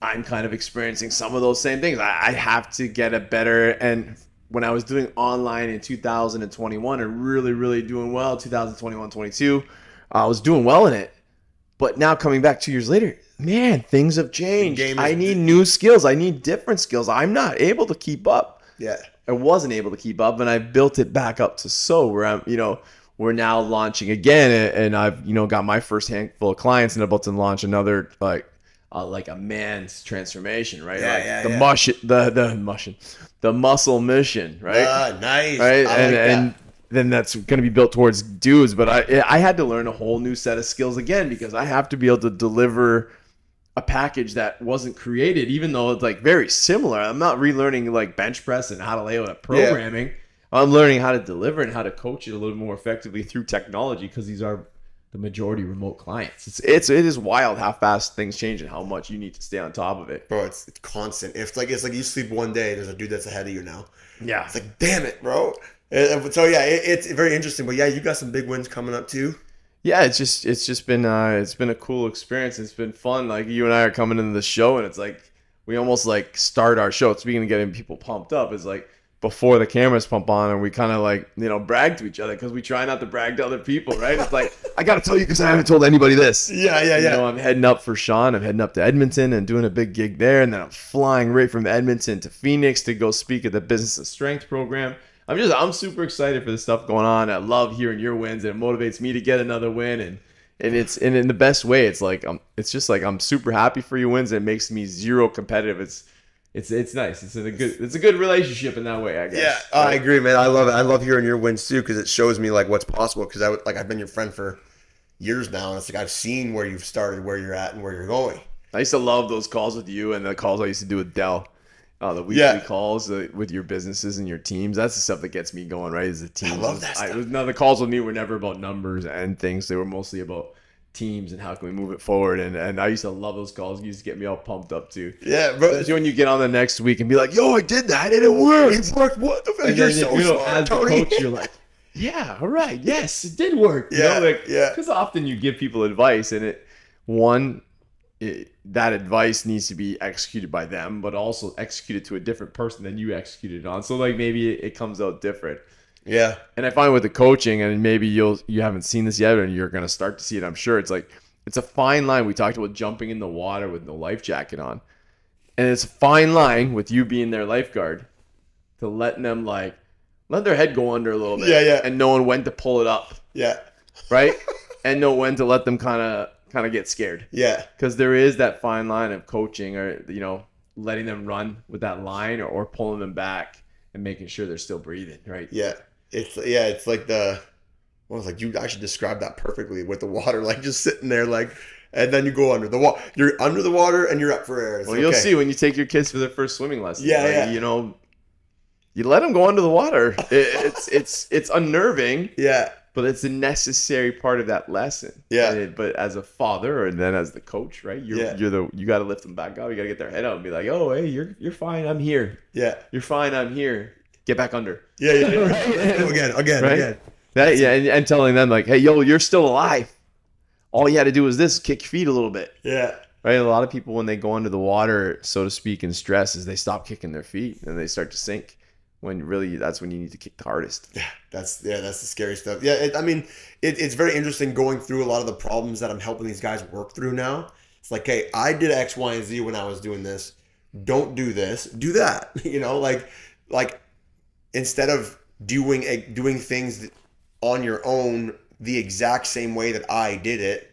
I'm kind of experiencing some of those same things. I have to get a better, and when I was doing online in 2021 and really, really doing well, 2021, 22, I was doing well in it. But now coming back 2 years later, man, things have changed. I need new skills. I need different skills. I'm not able to keep up. Yeah. I wasn't able to keep up, and I built it back up to where I'm, we're now launching again, and I've got my first handful of clients, and about to launch another like a man's transformation, right? The muscle mission, right? Nice, right? And then that's going to be built towards dudes. But I had to learn a whole new set of skills again, because I have to be able to deliver a package that wasn't created, even though it's like very similar. I'm not relearning like bench press and how to lay out a programming. Yeah. I'm learning how to deliver and how to coach it a little more effectively through technology, because these are the majority remote clients. It is wild how fast things change and how much you need to stay on top of it. Bro, it's constant. It's like you sleep one day, there's a dude that's ahead of you now. Yeah. It's like, damn it, bro. So yeah, it's very interesting. But yeah, you got some big wins coming up too. Yeah, it's just been a cool experience. It's been fun. Like, you and I are coming into the show, and it's like we almost like start our show. Speaking of getting people pumped up, is like before the cameras pump on, and we kind of like, brag to each other, because we try not to brag to other people, right? It's like, I got to tell you because I haven't told anybody this. Yeah. I'm heading up for Sean. I'm heading up to Edmonton and doing a big gig there. And then I'm flying right from Edmonton to Phoenix to go speak at the Business of Strength program. I'm super excited for the stuff going on. I love hearing your wins, and it motivates me to get another win. And it's in the best way. It's like, it's just like, I'm super happy for your wins. It makes me zero competitive. It's nice. It's a good relationship in that way, I guess. Yeah, I agree, man. I love it. I love hearing your wins too, because it shows me like what's possible. Because I've been your friend for years now, and it's like I've seen where you've started, where you're at, and where you're going. I used to love those calls with you, and the calls I used to do with Dell, the weekly calls with your businesses and your teams. That's the stuff that gets me going, right? Is the team. I love that stuff. The calls with me were never about numbers and things. They were mostly about teams and how can we move it forward, and I used to love those calls. You used to get me all pumped up too. Yeah, bro. Especially when you get on the next week and be like, "Yo, I did that. It worked. It worked. What the fuck? You're so smart, as Tony. the coach, you're like, yeah, all right, yes, it did work. Yeah, Because often you give people advice, and that advice needs to be executed by them, but also executed to a different person than you executed on. So like maybe it comes out different. Yeah. And I find with the coaching, and maybe you haven't seen this yet, and you're going to start to see it, I'm sure. It's like, it's a fine line. We talked about jumping in the water with no life jacket on. And it's a fine line with you being their lifeguard to letting them like, let their head go under a little bit. Yeah, yeah. And knowing when to pull it up. Yeah. Right? And know when to let them kind of get scared. Yeah. Because there is that fine line of coaching or, letting them run with that line or pulling them back and making sure they're still breathing, right? Yeah. It's like you actually described that perfectly with the water, like just sitting there like, and then you go under the water. You're under the water and you're up for air. Well, you'll see when you take your kids for their first swimming lesson. Yeah, like, yeah. You let them go under the water. It's unnerving. Yeah. But it's a necessary part of that lesson. Yeah. But as a father, and then as the coach, right? You got to lift them back up. You got to get their head out and be like, "Oh, hey, you're fine. I'm here. Yeah. You're fine. I'm here. Get back under." Yeah. Right? Again. That, yeah, and telling them like, "Hey, you're still alive. All you had to do was this: kick your feet a little bit." Yeah. Right. A lot of people when they go under the water, so to speak, in stress, is they stop kicking their feet and they start to sink. When really that's when you need to kick the hardest. Yeah, that's the scary stuff. Yeah, it's very interesting going through a lot of the problems that I'm helping these guys work through now. It's like, hey, I did X, Y, and Z when I was doing this. Don't do this. Do that. Like instead of doing things on your own the exact same way that I did it,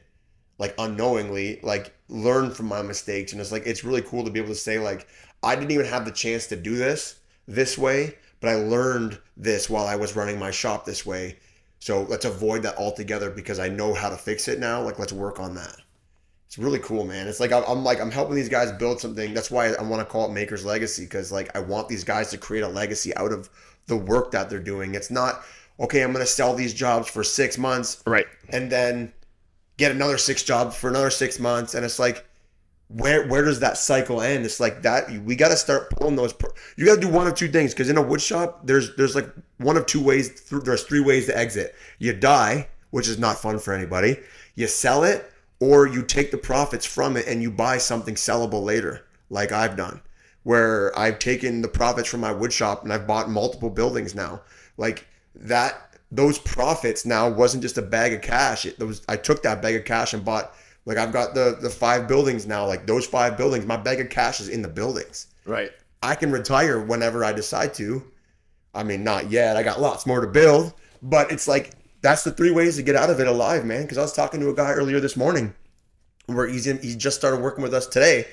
like unknowingly, like learn from my mistakes. And it's really cool to be able to say like, I didn't even have the chance to do this way, but I learned this while I was running my shop this way. So let's avoid that altogether because I know how to fix it now. Like, let's work on that. It's really cool, man. It's like I'm helping these guys build something. That's why I want to call it Maker's Legacy, because like I want these guys to create a legacy out of the work that they're doing. It's not, okay, I'm going to sell these jobs for 6 months, right, and then get another 6 jobs for another 6 months, and it's like, where does that cycle end? It's like that we got to start pulling those. You got to do one of two things, because in a wood shop, there's like one of two ways. There's 3 ways to exit. You die, which is not fun for anybody. You sell it, or you take the profits from it and you buy something sellable later, like I've done, where I've taken the profits from my wood shop and I've bought multiple buildings now. Like that, those profits now wasn't just a bag of cash. I took that bag of cash and bought. Like I've got the 5 buildings now, like those 5 buildings, my bag of cash is in the buildings. Right. I can retire whenever I decide to. I mean, not yet. I got lots more to build, but it's like, that's the 3 ways to get out of it alive, man. Cause I was talking to a guy earlier this morning where he just started working with us today.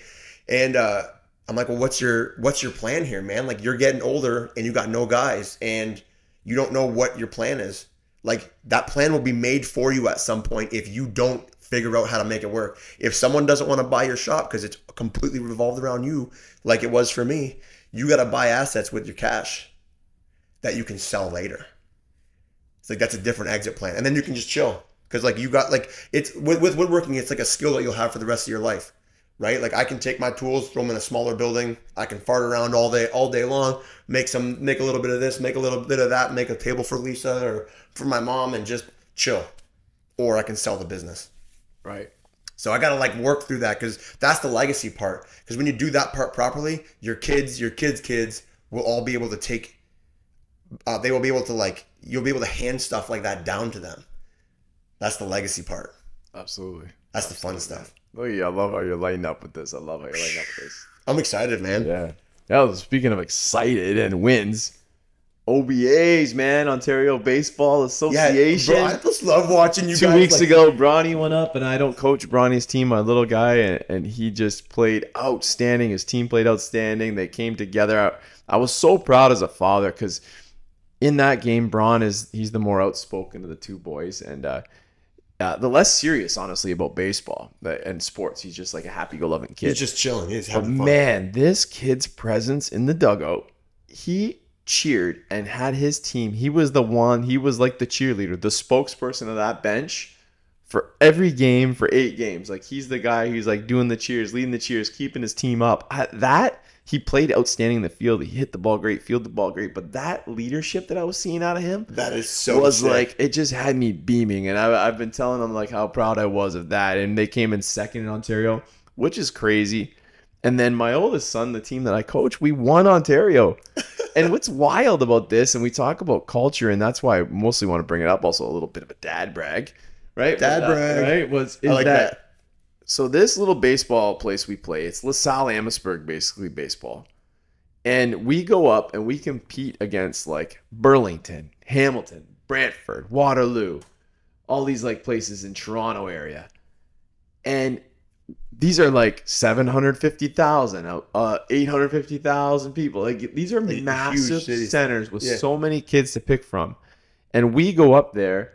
And, I'm like, well, what's your plan here, man? Like you're getting older and you got no guys and you don't know what your plan is. Like that plan will be made for you at some point if you don't figure out how to make it work. If someone doesn't want to buy your shop because it's completely revolved around you, like it was for me, you got to buy assets with your cash that you can sell later. It's like, that's a different exit plan. And then you can just chill. Because like you got like, it's with woodworking, it's like a skill that you'll have for the rest of your life, right? Like I can take my tools, throw them in a smaller building. I can fart around all day long, make a little bit of this, make a little bit of that, make a table for Lisa or for my mom and just chill. Or I can sell the business. Right. So I got to like work through that, because that's the legacy part. Because when you do that part properly, your kids' will all be able to take, they will be able to like, you'll be able to hand stuff like that down to them. That's the legacy part. Absolutely. That's the fun stuff. Oh yeah, I love how you're lighting up with this. I'm excited, man. Yeah. Yeah. Speaking of excited and wins, OBAs, man, Ontario Baseball Association. Yeah, bro, I just love watching you guys. 2 weeks ago, Bronny went up, and I don't coach Bronny's team, my little guy, and he just played outstanding. His team played outstanding. They came together. I was so proud as a father, because in that game, he's the more outspoken of the 2 boys, and the less serious, honestly, about baseball and sports. He's just like a happy-go-lucky kid. He's just chilling. He's having fun. Man, this kid's presence in the dugout, he cheered and had his team. He was like the cheerleader, the spokesperson of that bench for every game for 8 games. Like he's the guy who's like doing the cheers, leading the cheers, keeping his team up. He played outstanding in the field. He hit the ball great, fielded the ball great. But that leadership that I was seeing out of him, that is so was sick. Like, it just had me beaming. And I've been telling them like how proud I was of that. And they came in second in Ontario, which is crazy. And then my oldest son, the team that I coach, we won Ontario. And what's wild about this, and we talk about culture, and that's why I mostly want to bring it up, also a little bit of a dad brag, right? Dad brag. Right? I like that. So this little baseball place we play, it's LaSalle Amherstburg, basically baseball. And we go up and we compete against like Burlington, Hamilton, Brantford, Waterloo, all these like places in Toronto area. And these are like 750,000, 850,000 people. Like these are massive centers with so many kids to pick from. And we go up there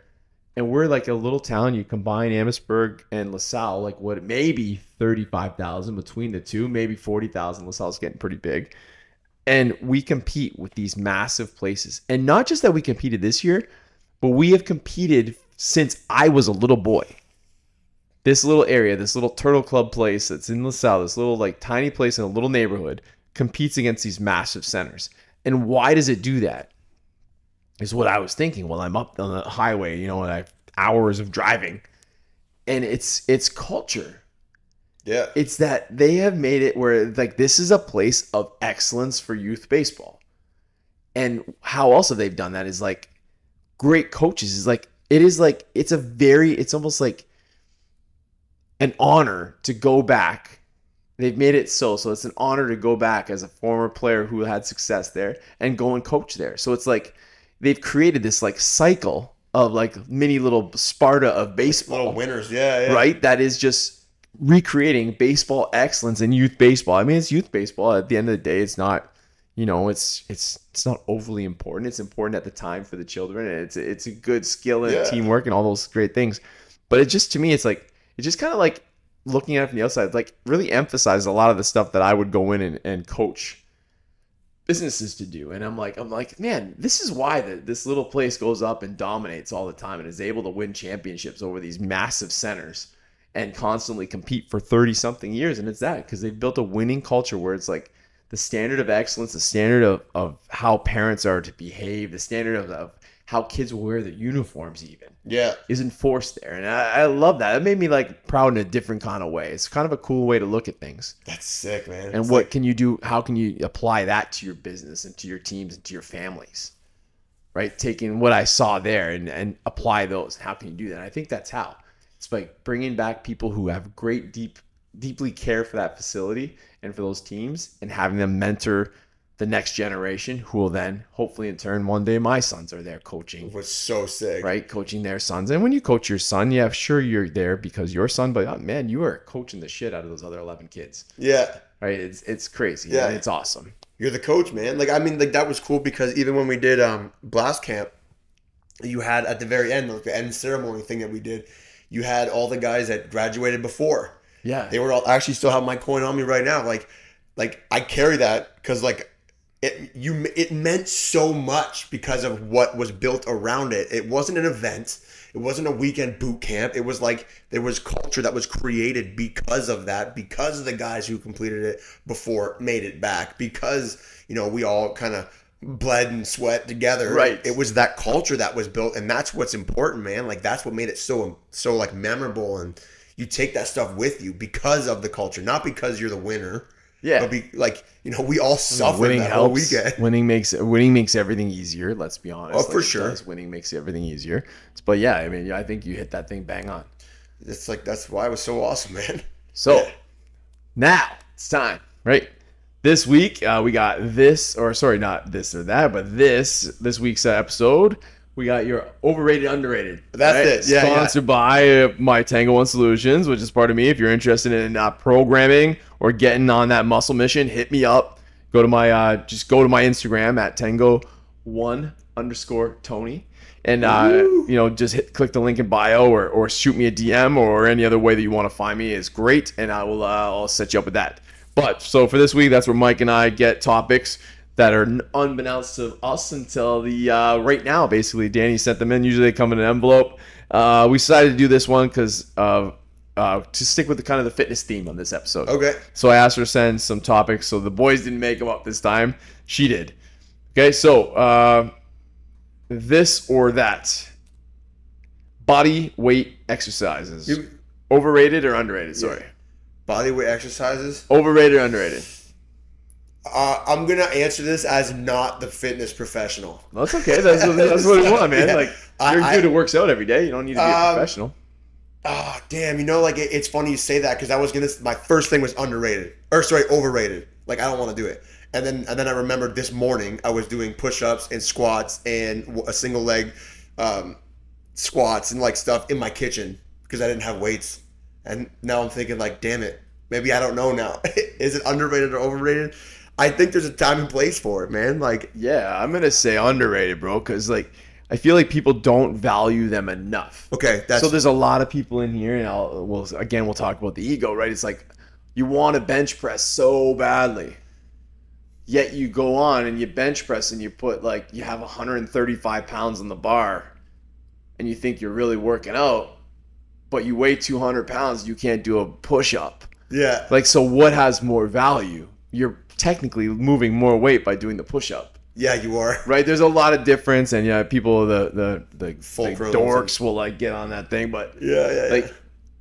and we're like a little town. You combine Amherstburg and LaSalle, like what, maybe 35,000 between the two, maybe 40,000. LaSalle's getting pretty big. And we compete with these massive places. And not just that we competed this year, but we have competed since I was a little boy. This little area, this little Turtle Club place that's in LaSalle, this little like tiny place in a little neighborhood, competes against these massive centers. And why does it do that? Is what I was thinking while I'm up on the highway, you know, and I have hours of driving. And it's culture. Yeah. It's that they have made it where like this is a place of excellence for youth baseball. And how also they've done that is like great coaches is like it's almost like an honor to go back. They've made it so it's an honor to go back as a former player who had success there and go and coach there. So it's like they've created this like cycle of like mini little Sparta of baseball. Little winners, yeah. Right? That is just recreating baseball excellence in youth baseball. I mean, it's youth baseball. At the end of the day, it's not, you know, it's not overly important. It's important at the time for the children, and it's a good skill and teamwork and all those great things. But it just, to me, it's like, it just kind of like looking at it from the outside, like really emphasizes a lot of the stuff that I would go in and coach businesses to do. And I'm like, man, this is why this little place goes up and dominates all the time and is able to win championships over these massive centers and constantly compete for 30 something years. And it's that because they've built a winning culture where it's like the standard of excellence, the standard of how parents are to behave, the standard of how kids will wear their uniforms even is enforced there. And I love that. It made me like proud in a different kind of way. It's kind of a cool way to look at things. That's sick, man. And what can you do? How can you apply that to your business and to your teams and to your families? Right? Taking what I saw there and apply those. How can you do that? And I think that's how. It's like bringing back people who have deeply care for that facility and for those teams and having them mentor the next generation who will then hopefully in turn one day my sons are there coaching. It was so sick. Right? Coaching their sons. And when you coach your son, yeah, sure you're there because your son, but oh, man, you are coaching the shit out of those other 11 kids. Yeah. Right? It's crazy. Yeah. And it's awesome. You're the coach, man. Like, I mean, like that was cool because even when we did Blast Camp, you had at the very end, like the end ceremony thing that we did, you had all the guys that graduated before. Yeah. They were all, I actually still have my coin on me right now. Like I carry that because like it meant so much because of what was built around it. It wasn't an event. It wasn't a weekend boot camp. It was like there was culture that was created because of that, because of the guys who completed it before made it back, because, you know, we all kind of bled and sweat together. Right. It was that culture that was built, and that's what's important, man. Like that's what made it so like memorable, and you take that stuff with you because of the culture, not because you're the winner. Yeah, but like, you know, we all suffer that whole weekend. Winning makes everything easier. Let's be honest. Oh, for sure. Winning makes everything easier. But yeah, I mean, I think you hit that thing bang on. It's like that's why it was so awesome, man. So now it's time, right? This week we got this, or sorry, not this or that, but this week's episode. We got your overrated, underrated. That's right? It. Yeah. Sponsored by my Tango One Solutions, which is part of me. If you're interested in programming or getting on that muscle mission, hit me up. Go to my Instagram at Tango1_Tony, and you know, just click the link in bio or shoot me a DM or any other way that you want to find me is great, and I will I'll set you up with that. But so for this week, that's where Mike and I get topics that are unbeknownst to us until the right now. Basically, Danny sent them in. Usually they come in an envelope. We decided to do this one because to stick with the kind of the fitness theme on this episode. Okay. So I asked her to send some topics. So the boys didn't make them up this time. She did. Okay. So this or that. Body weight exercises. Overrated or underrated? Sorry. Body weight exercises. Overrated or underrated? I'm gonna answer this as not the fitness professional. That's okay. That's what we want, man. Yeah. Like you're a dude who works out every day. You don't need to be a professional. Oh, damn. You know, like it's funny you say that because my first thing was overrated. Like I don't want to do it. And then I remembered this morning I was doing push-ups and squats and a single leg squats and like stuff in my kitchen because I didn't have weights. And now I'm thinking like, damn it, maybe I don't know now. Is it underrated or overrated? I think there's a time and place for it, man. Like, yeah, I'm gonna say underrated, bro, because like I feel like people don't value them enough. Okay, so there's a lot of people in here, and we'll talk about the ego, right? It's like you want to bench press so badly, yet you go on and you bench press and you have 135 pounds on the bar, and you think you're really working out, but you weigh 200 pounds, you can't do a push up. Yeah. Like, so what has more value? You're technically moving more weight by doing the push up. Yeah, you are. Right, there's a lot of difference, and yeah, people the dorks will like get on that thing, but yeah.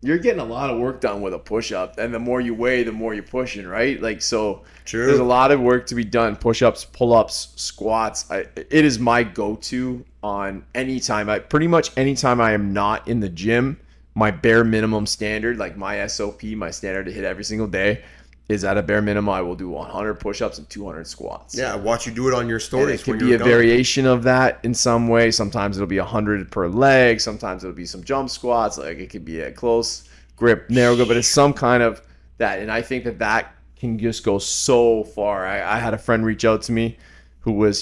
You're getting a lot of work done with a push-up, and the more you weigh, the more you're pushing, right? Like, so true. There's a lot of work to be done. Push-ups, pull-ups, squats. It is my go-to on pretty much anytime I am not in the gym. My bare minimum standard, like my SOP, my standard to hit every single day, is at a bare minimum. I will do 100 push-ups and 200 squats. Yeah, I watch you do it on your stories. And it can be a variation of that in some way. Sometimes it'll be 100 per leg. Sometimes it'll be some jump squats. Like it could be a close grip, narrow grip, but it's some kind of that. And I think that can just go so far. I had a friend reach out to me who was,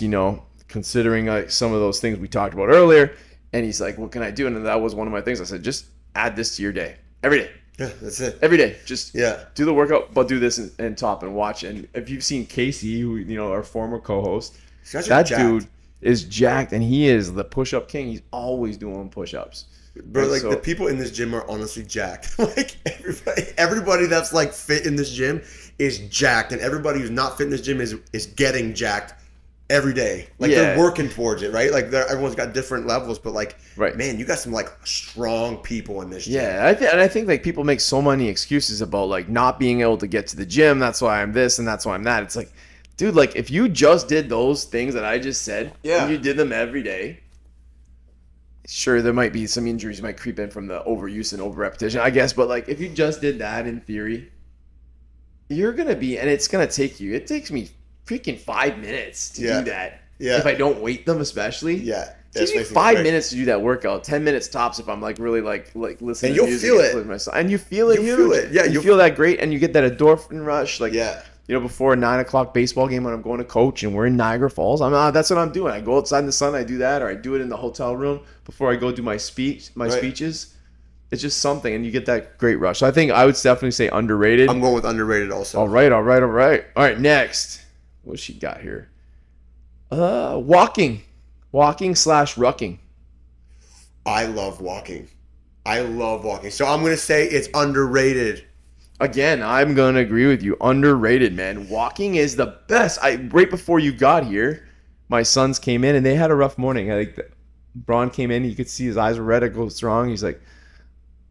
considering some of those things we talked about earlier. And he's like, what can I do? And that was one of my things. I said, just add this to your day every day. Yeah, that's it. Every day, just do the workout, but do this and top and watch. And if you've seen Casey, who our former co-host, that dude is jacked, and he is the push-up king. He's always doing push-ups. Bro, like the people in this gym are honestly jacked. Like everybody that's like fit in this gym is jacked, and everybody who's not fit in this gym is getting jacked every day. Like they're working towards it, right? Like everyone's got different levels, but like, man, you got some like strong people in this gym. Yeah, I think like people make so many excuses about like not being able to get to the gym. That's why I'm this and that's why I'm that. It's like, dude, like if you just did those things that I just said, and you did them every day, sure, there might be some injuries might creep in from the overuse and over repetition, I guess. But like if you just did that in theory, you're gonna be, and it's gonna take you. It takes me freaking 5 minutes to do that. Yeah. If I don't weight them, especially. Yeah. It takes me 5 minutes to do that workout. 10 minutes tops if I'm like really like listening. And you'll feel it. And you feel it. You feel it. Yeah. You feel that great, and you get that endorphin rush. Like before a 9 o'clock baseball game when I'm going to coach and we're in Niagara Falls, that's what I'm doing. I go outside in the sun. I do that, or I do it in the hotel room before I go do my speeches. It's just something, and you get that great rush. So I think I would definitely say underrated. I'm going with underrated also. All right. All right. Next. What she got here? Walking / rucking. I love walking. So I'm going to say it's underrated. Again, I'm going to agree with you. Underrated, man. Walking is the best. Right before you got here, my sons came in and they had a rough morning. I think Braun came in. You could see his eyes were red. It goes strong. He's like,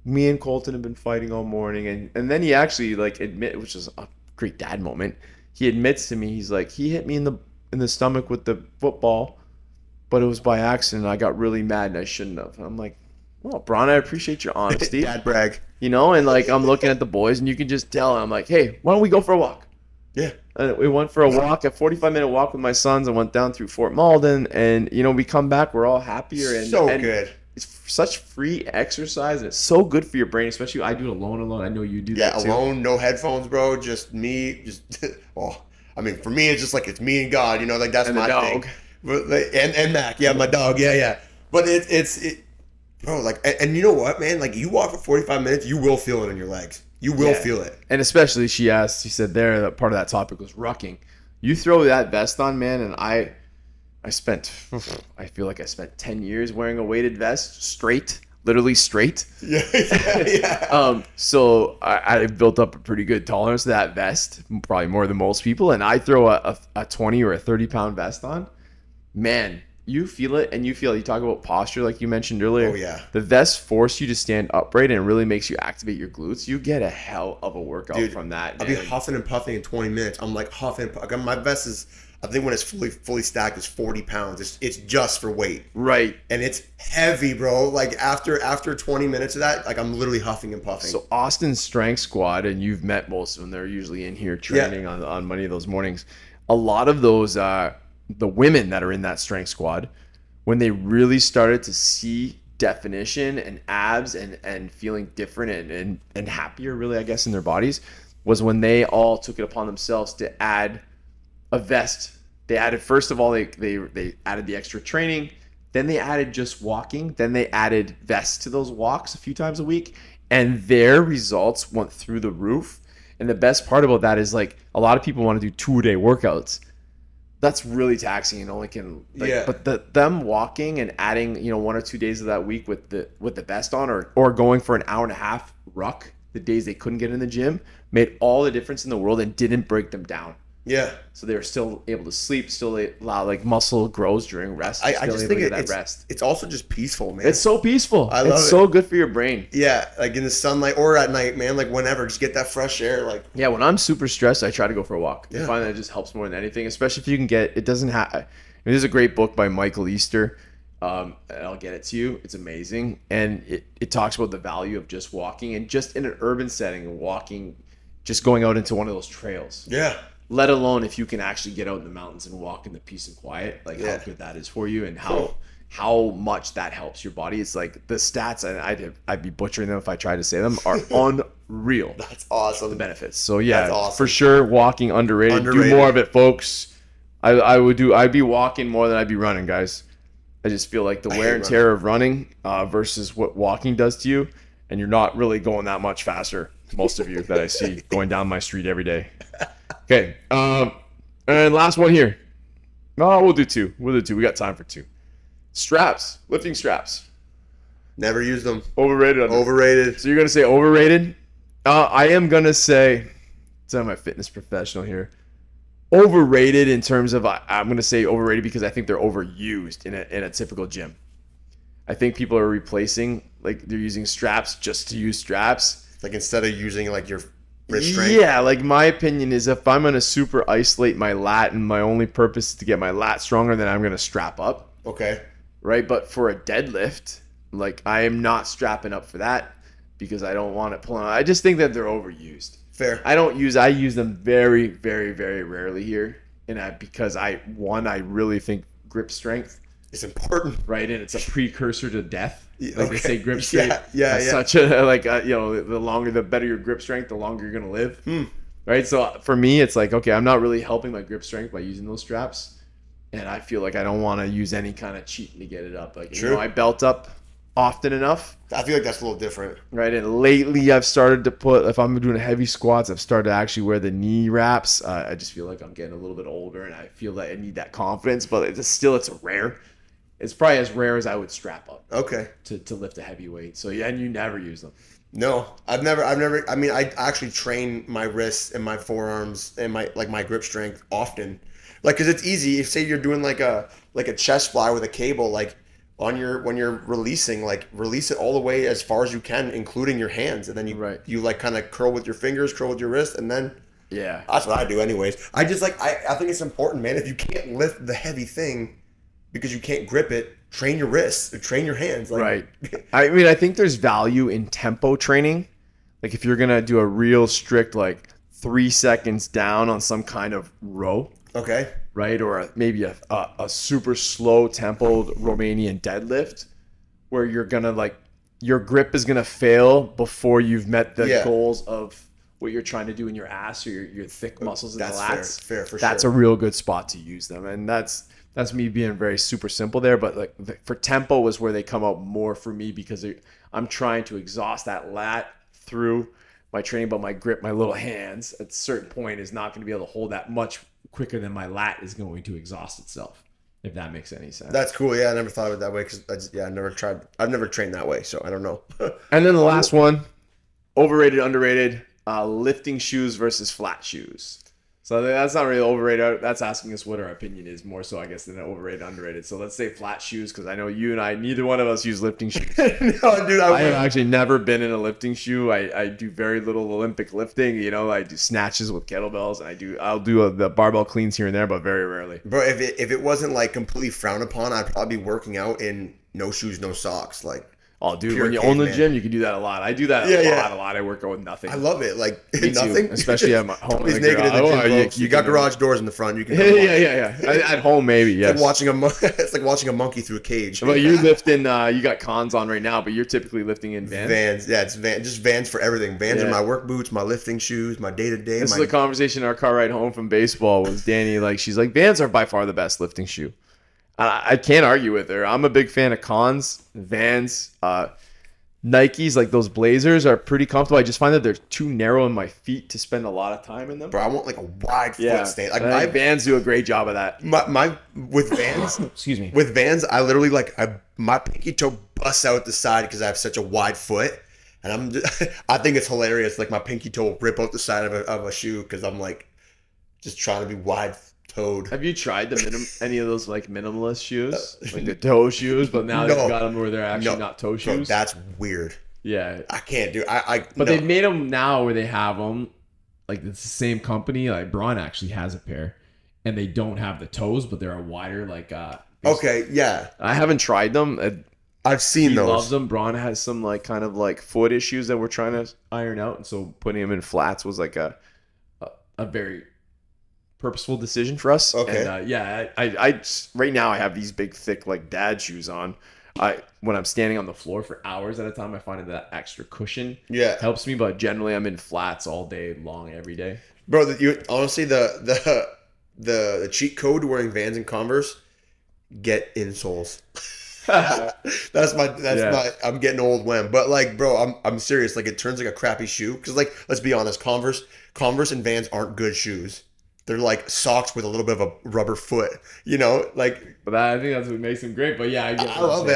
me and Colton have been fighting all morning. And then he actually which is a great dad moment. He admits to me, he's like, he hit me in the stomach with the football, but it was by accident. I got really mad and I shouldn't have. And I'm like, well, Braun, I appreciate your honesty. Dad brag. And like I'm looking at the boys and you can just tell. I'm like, hey, why don't we go for a walk? Yeah. And we went for a 45-minute walk with my sons. I went down through Fort Malden, and we come back, we're all happier. And good. It's such free exercise, and it's so good for your brain, especially I do it alone. I know you do that too. Yeah, alone, no headphones, bro. Just me. For me, it's just like it's me and God. Like that's my thing. But and Mac, my dog, But it's bro. Like, and you know what, man? Like, you walk for 45 minutes, you will feel it in your legs. You will feel it. And especially, she said there that part of that topic was rucking. You throw that vest on, man, and I feel like I spent 10 years wearing a weighted vest, literally straight. Yeah. So I built up a pretty good tolerance to that vest, probably more than most people. And I throw a 20 or a 30 pound vest on, man, you feel it, and you talk about posture like you mentioned earlier. Oh yeah. The vests force you to stand upright and really makes you activate your glutes. You get a hell of a workout from that. I'll be huffing and puffing in 20 minutes. I'm like huffing. My vest is, I think when it's fully stacked, it's 40 pounds. It's just for weight. Right. And it's heavy, bro. Like after 20 minutes of that, like I'm literally huffing and puffing. So Austin's strength squad, and you've met most of them. They're usually in here training on many of those mornings. A lot of those, the women that are in that strength squad, when they really started to see definition and abs and feeling different and happier, really, I guess, in their bodies, was when they all took it upon themselves to add a vest. They added, first of all, they added the extra training, then they added just walking, then they added vests to those walks a few times a week, and their results went through the roof. And the best part about that is, like, a lot of people want to do 2-a-day workouts. That's really taxing and only can, like, but them walking and adding, 1 or 2 days of that week with the vest on, or going for an hour and a half ruck the days they couldn't get in the gym, made all the difference in the world and didn't break them down. Yeah. So they were still able to sleep, still allow, like, muscle grows during rest. I just think it's also just peaceful, man. It's so peaceful. I love it. It's so good for your brain. Yeah, like in the sunlight or at night, man, like whenever, just get that fresh air. Like, yeah, when I'm super stressed, I try to go for a walk. Yeah. I find that it just helps more than anything, especially if you can get, it doesn't have, there's a great book by Michael Easter, and I'll get it to you. It's amazing. And it talks about the value of just walking, and just in an urban setting, walking, just going out into one of those trails. Yeah. Let alone if you can actually get out in the mountains and walk in the peace and quiet, like how good that is for you, and how much that helps your body. It's like the stats, and I'd be butchering them if I tried to say them, are unreal. That's awesome. The benefits. So yeah, that's awesome. For sure, walking underrated. Do more of it, folks. I'd be walking more than I'd be running, guys. I just feel like the wear and tear of running versus what walking does to you, and you're not really going that much faster. Most of you that I see going down my street every day. Okay, and last one here. No, we'll do two. We got time for two. Straps, lifting straps. Never used them. Overrated. Overrated. So you're gonna say overrated? I am gonna say, I'm a fitness professional here. Overrated in terms of, I'm gonna say overrated because I think they're overused in a typical gym. I think people are replacing, like, they're using straps just to use straps. Like, instead of using, like, your wrist strength? Yeah, like, my opinion is if I'm going to super isolate my lat and my only purpose is to get my lat stronger, then I'm going to strap up. Okay. Right? But for a deadlift, like, I am not strapping up for that because I don't want it pulling out. I just think that they're overused. Fair. I use them very, very, very rarely here. And because I really think grip strength is important. Right? And it's a precursor to death. Like they say, grip strength. Yeah. Such a, the better your grip strength, the longer you're gonna live. Right. So for me, it's like, okay, I'm not really helping my grip strength by using those straps, and I feel like I don't want to use any kind of cheating to get it up. Like, I belt up often enough. I feel like that's a little different. Right. And lately, I've started to put, if I'm doing heavy squats, I've started to actually wear the knee wraps. I just feel like I'm getting a little bit older, and I feel like I need that confidence. But it's rare. It's probably as rare as I would strap up. Okay. To lift a heavy weight. So yeah, and you never use them. No, I've never. I mean, I actually train my wrists and my forearms and my grip strength often. Like, cause it's easy. If say you're doing like a chest fly with a cable, like when you're releasing, like release it all the way as far as you can, including your hands, and then you like kind of curl with your fingers, curl with your wrist, and then that's what I do anyways. I just I think it's important, man. If you can't lift the heavy thing because you can't grip it, train your wrists, train your hands. Like, right. I mean, I think there's value in tempo training. Like, if you're going to do a real strict, like, 3 seconds down on some kind of row. Okay. Right? Or maybe a super slow tempoed Romanian deadlift where you're going to, like, your grip is going to fail before you've met the goals of what you're trying to do in your ass or your thick muscles in the lats. Fair, for sure. That's a real good spot to use them. And that's me being very super simple there, but like for tempo is where they come out more for me because I'm trying to exhaust that lat through my training, but my grip, my little hands at a certain point is not going to be able to hold that much quicker than my lat is going to exhaust itself, if that makes any sense. That's cool. Yeah, I never thought of it that way because I've never trained that way, so I don't know. And then the last one, overrated, underrated, lifting shoes versus flat shoes. So that's not really overrated. That's asking us what our opinion is more so, I guess, than overrated, underrated. So let's say flat shoes, because I know you and I, neither one of us use lifting shoes. No, dude, I have actually never been in a lifting shoe. I do very little Olympic lifting. You know, I do snatches with kettlebells, and I'll do the barbell cleans here and there, but very rarely. Bro, if it wasn't like completely frowned upon, I'd probably be working out in no shoes, no socks, like. Oh, dude, when you own the gym, you can do that a lot. I do that a lot. I work out with nothing. I love it. Like, Me nothing. Too. Especially at my home. He's naked in the gym, you got garage doors in the front. You can. Yeah. At home, maybe, yes. It's like watching a monkey through a cage. But you're lifting, you got cons on right now, but you're typically lifting in Vans. Vans, yeah, it's just Vans for everything. Vans are my work boots, my lifting shoes, my day-to-day. This is a conversation in our car ride home from baseball with Danny. Like, she's like, Vans are by far the best lifting shoe. I can't argue with her. I'm a big fan of Cons, Vans, Nikes, like those Blazers are pretty comfortable. I just find that they're too narrow in my feet to spend a lot to time in them. Bro, I want like a wide foot stand. Like my Vans do a great job of that. My with Vans, excuse me. With Vans, I literally my pinky toe busts out the side because I have such a wide foot, and I think it's hilarious. Like my pinky toe will rip out the side of a shoe because I'm like just trying to be wide toed. Have you tried any of those like minimalist shoes, like the toe shoes? But now they've got them where they're actually not toe shoes. Bro, that's weird. Yeah, I can't do. But they've made them now where they have them like it's the same company. Like Braun actually has a pair, and they don't have the toes, but they're a wider like. Okay, yeah. I haven't tried them. I've seen those. He loves them. Braun has some like kind of like foot issues that we're trying to iron out, and so putting them in flats was like a very purposeful decision for us. Okay. And I right now I have these big thick like dad shoes on. When I'm standing on the floor for hours at a time, I find that extra cushion helps me. But generally, I'm in flats all day long, every day. Bro, honestly the cheat code to wearing Vans and Converse, get insoles. that's my I'm getting old when. But like, bro, I'm serious. Like, it turns like a crappy shoe because, like, let's be honest, Converse and Vans aren't good shoes. They're like socks with a little bit of a rubber foot, you know, like. But I think that's what makes them great. But yeah, I love it.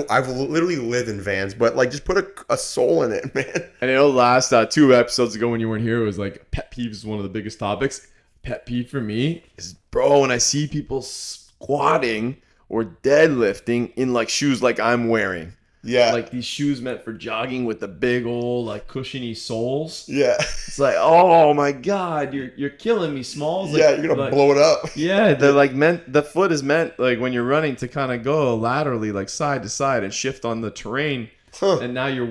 I've literally lived in Vans, but like, just put a sole in it, man. And I know last 2 episodes ago when you weren't here, it was like pet peeves is one of the biggest topics. Pet peeve for me is, bro, when I see people squatting or deadlifting in like shoes like I'm wearing. Yeah. Like these shoes meant for jogging with the big old like cushiony soles. Yeah. It's like, oh my God, you're killing me, Smalls. Like, yeah, you're gonna blow it up. Yeah, they're like the foot is meant like when you're running to kind of go laterally, like side to side and shift on the terrain. And now you're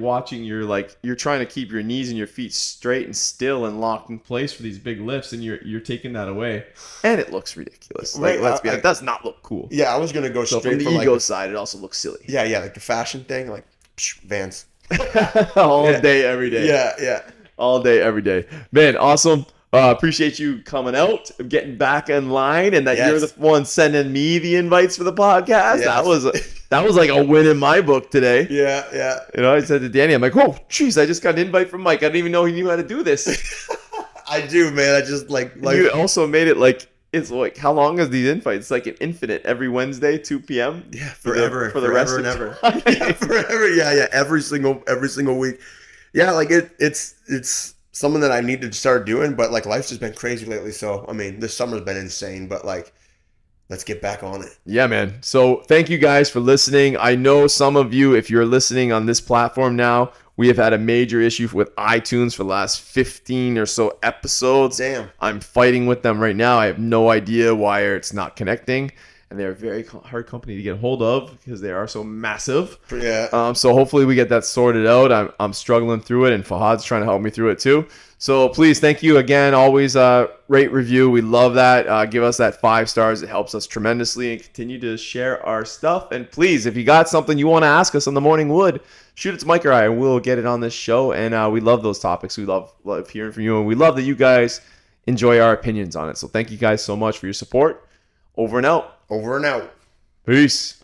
trying to keep your knees and your feet straight and still and locked in place for these big lifts, and you're taking that away, and it looks ridiculous. Like, let's be honest, it does not look cool. Yeah, I was gonna go straight from the ego side. It also looks silly. Yeah, like the fashion thing, like Vans, all day, every day. Yeah, all day, every day. Man, awesome. Appreciate you coming out, getting back in line, and that you're the one sending me the invites for the podcast. Yes. That was like a win in my book today. Yeah. You know, I said to Danny, I'm like, oh, jeez, I just got an invite from Mike. I didn't even know he knew how to do this. I do, man. I just like you also made it like, it's like, how long is these invites? It's like an infinite every Wednesday, 2 p.m. Yeah, forever. For the rest and of ever. Yeah, forever. Yeah. Every single week. Yeah, like it's something that I need to start doing, but like life's just been crazy lately. So I mean, this summer's been insane, but like, let's get back on it. Yeah, man. So thank you guys for listening. I know some of you, if you're listening on this platform now, we have had a major issue with iTunes for the last 15 or so episodes. Damn. I'm fighting with them right now. I have no idea why it's not connecting. And they're a very hard company to get hold of because they are so massive. Yeah. So hopefully we get that sorted out. I'm struggling through it, and Fahad's trying to help me through it too. So please, thank you again. Always rate, review. We love that. Give us that 5 stars. It helps us tremendously, and continue to share our stuff. And please, if you got something you want to ask us on the Morning Wood, shoot it to Mike or I, and we'll get it on this show. And we love those topics. We love hearing from you, and we love that you guys enjoy our opinions on it. So thank you guys so much for your support. Over and out. Over and out. Peace.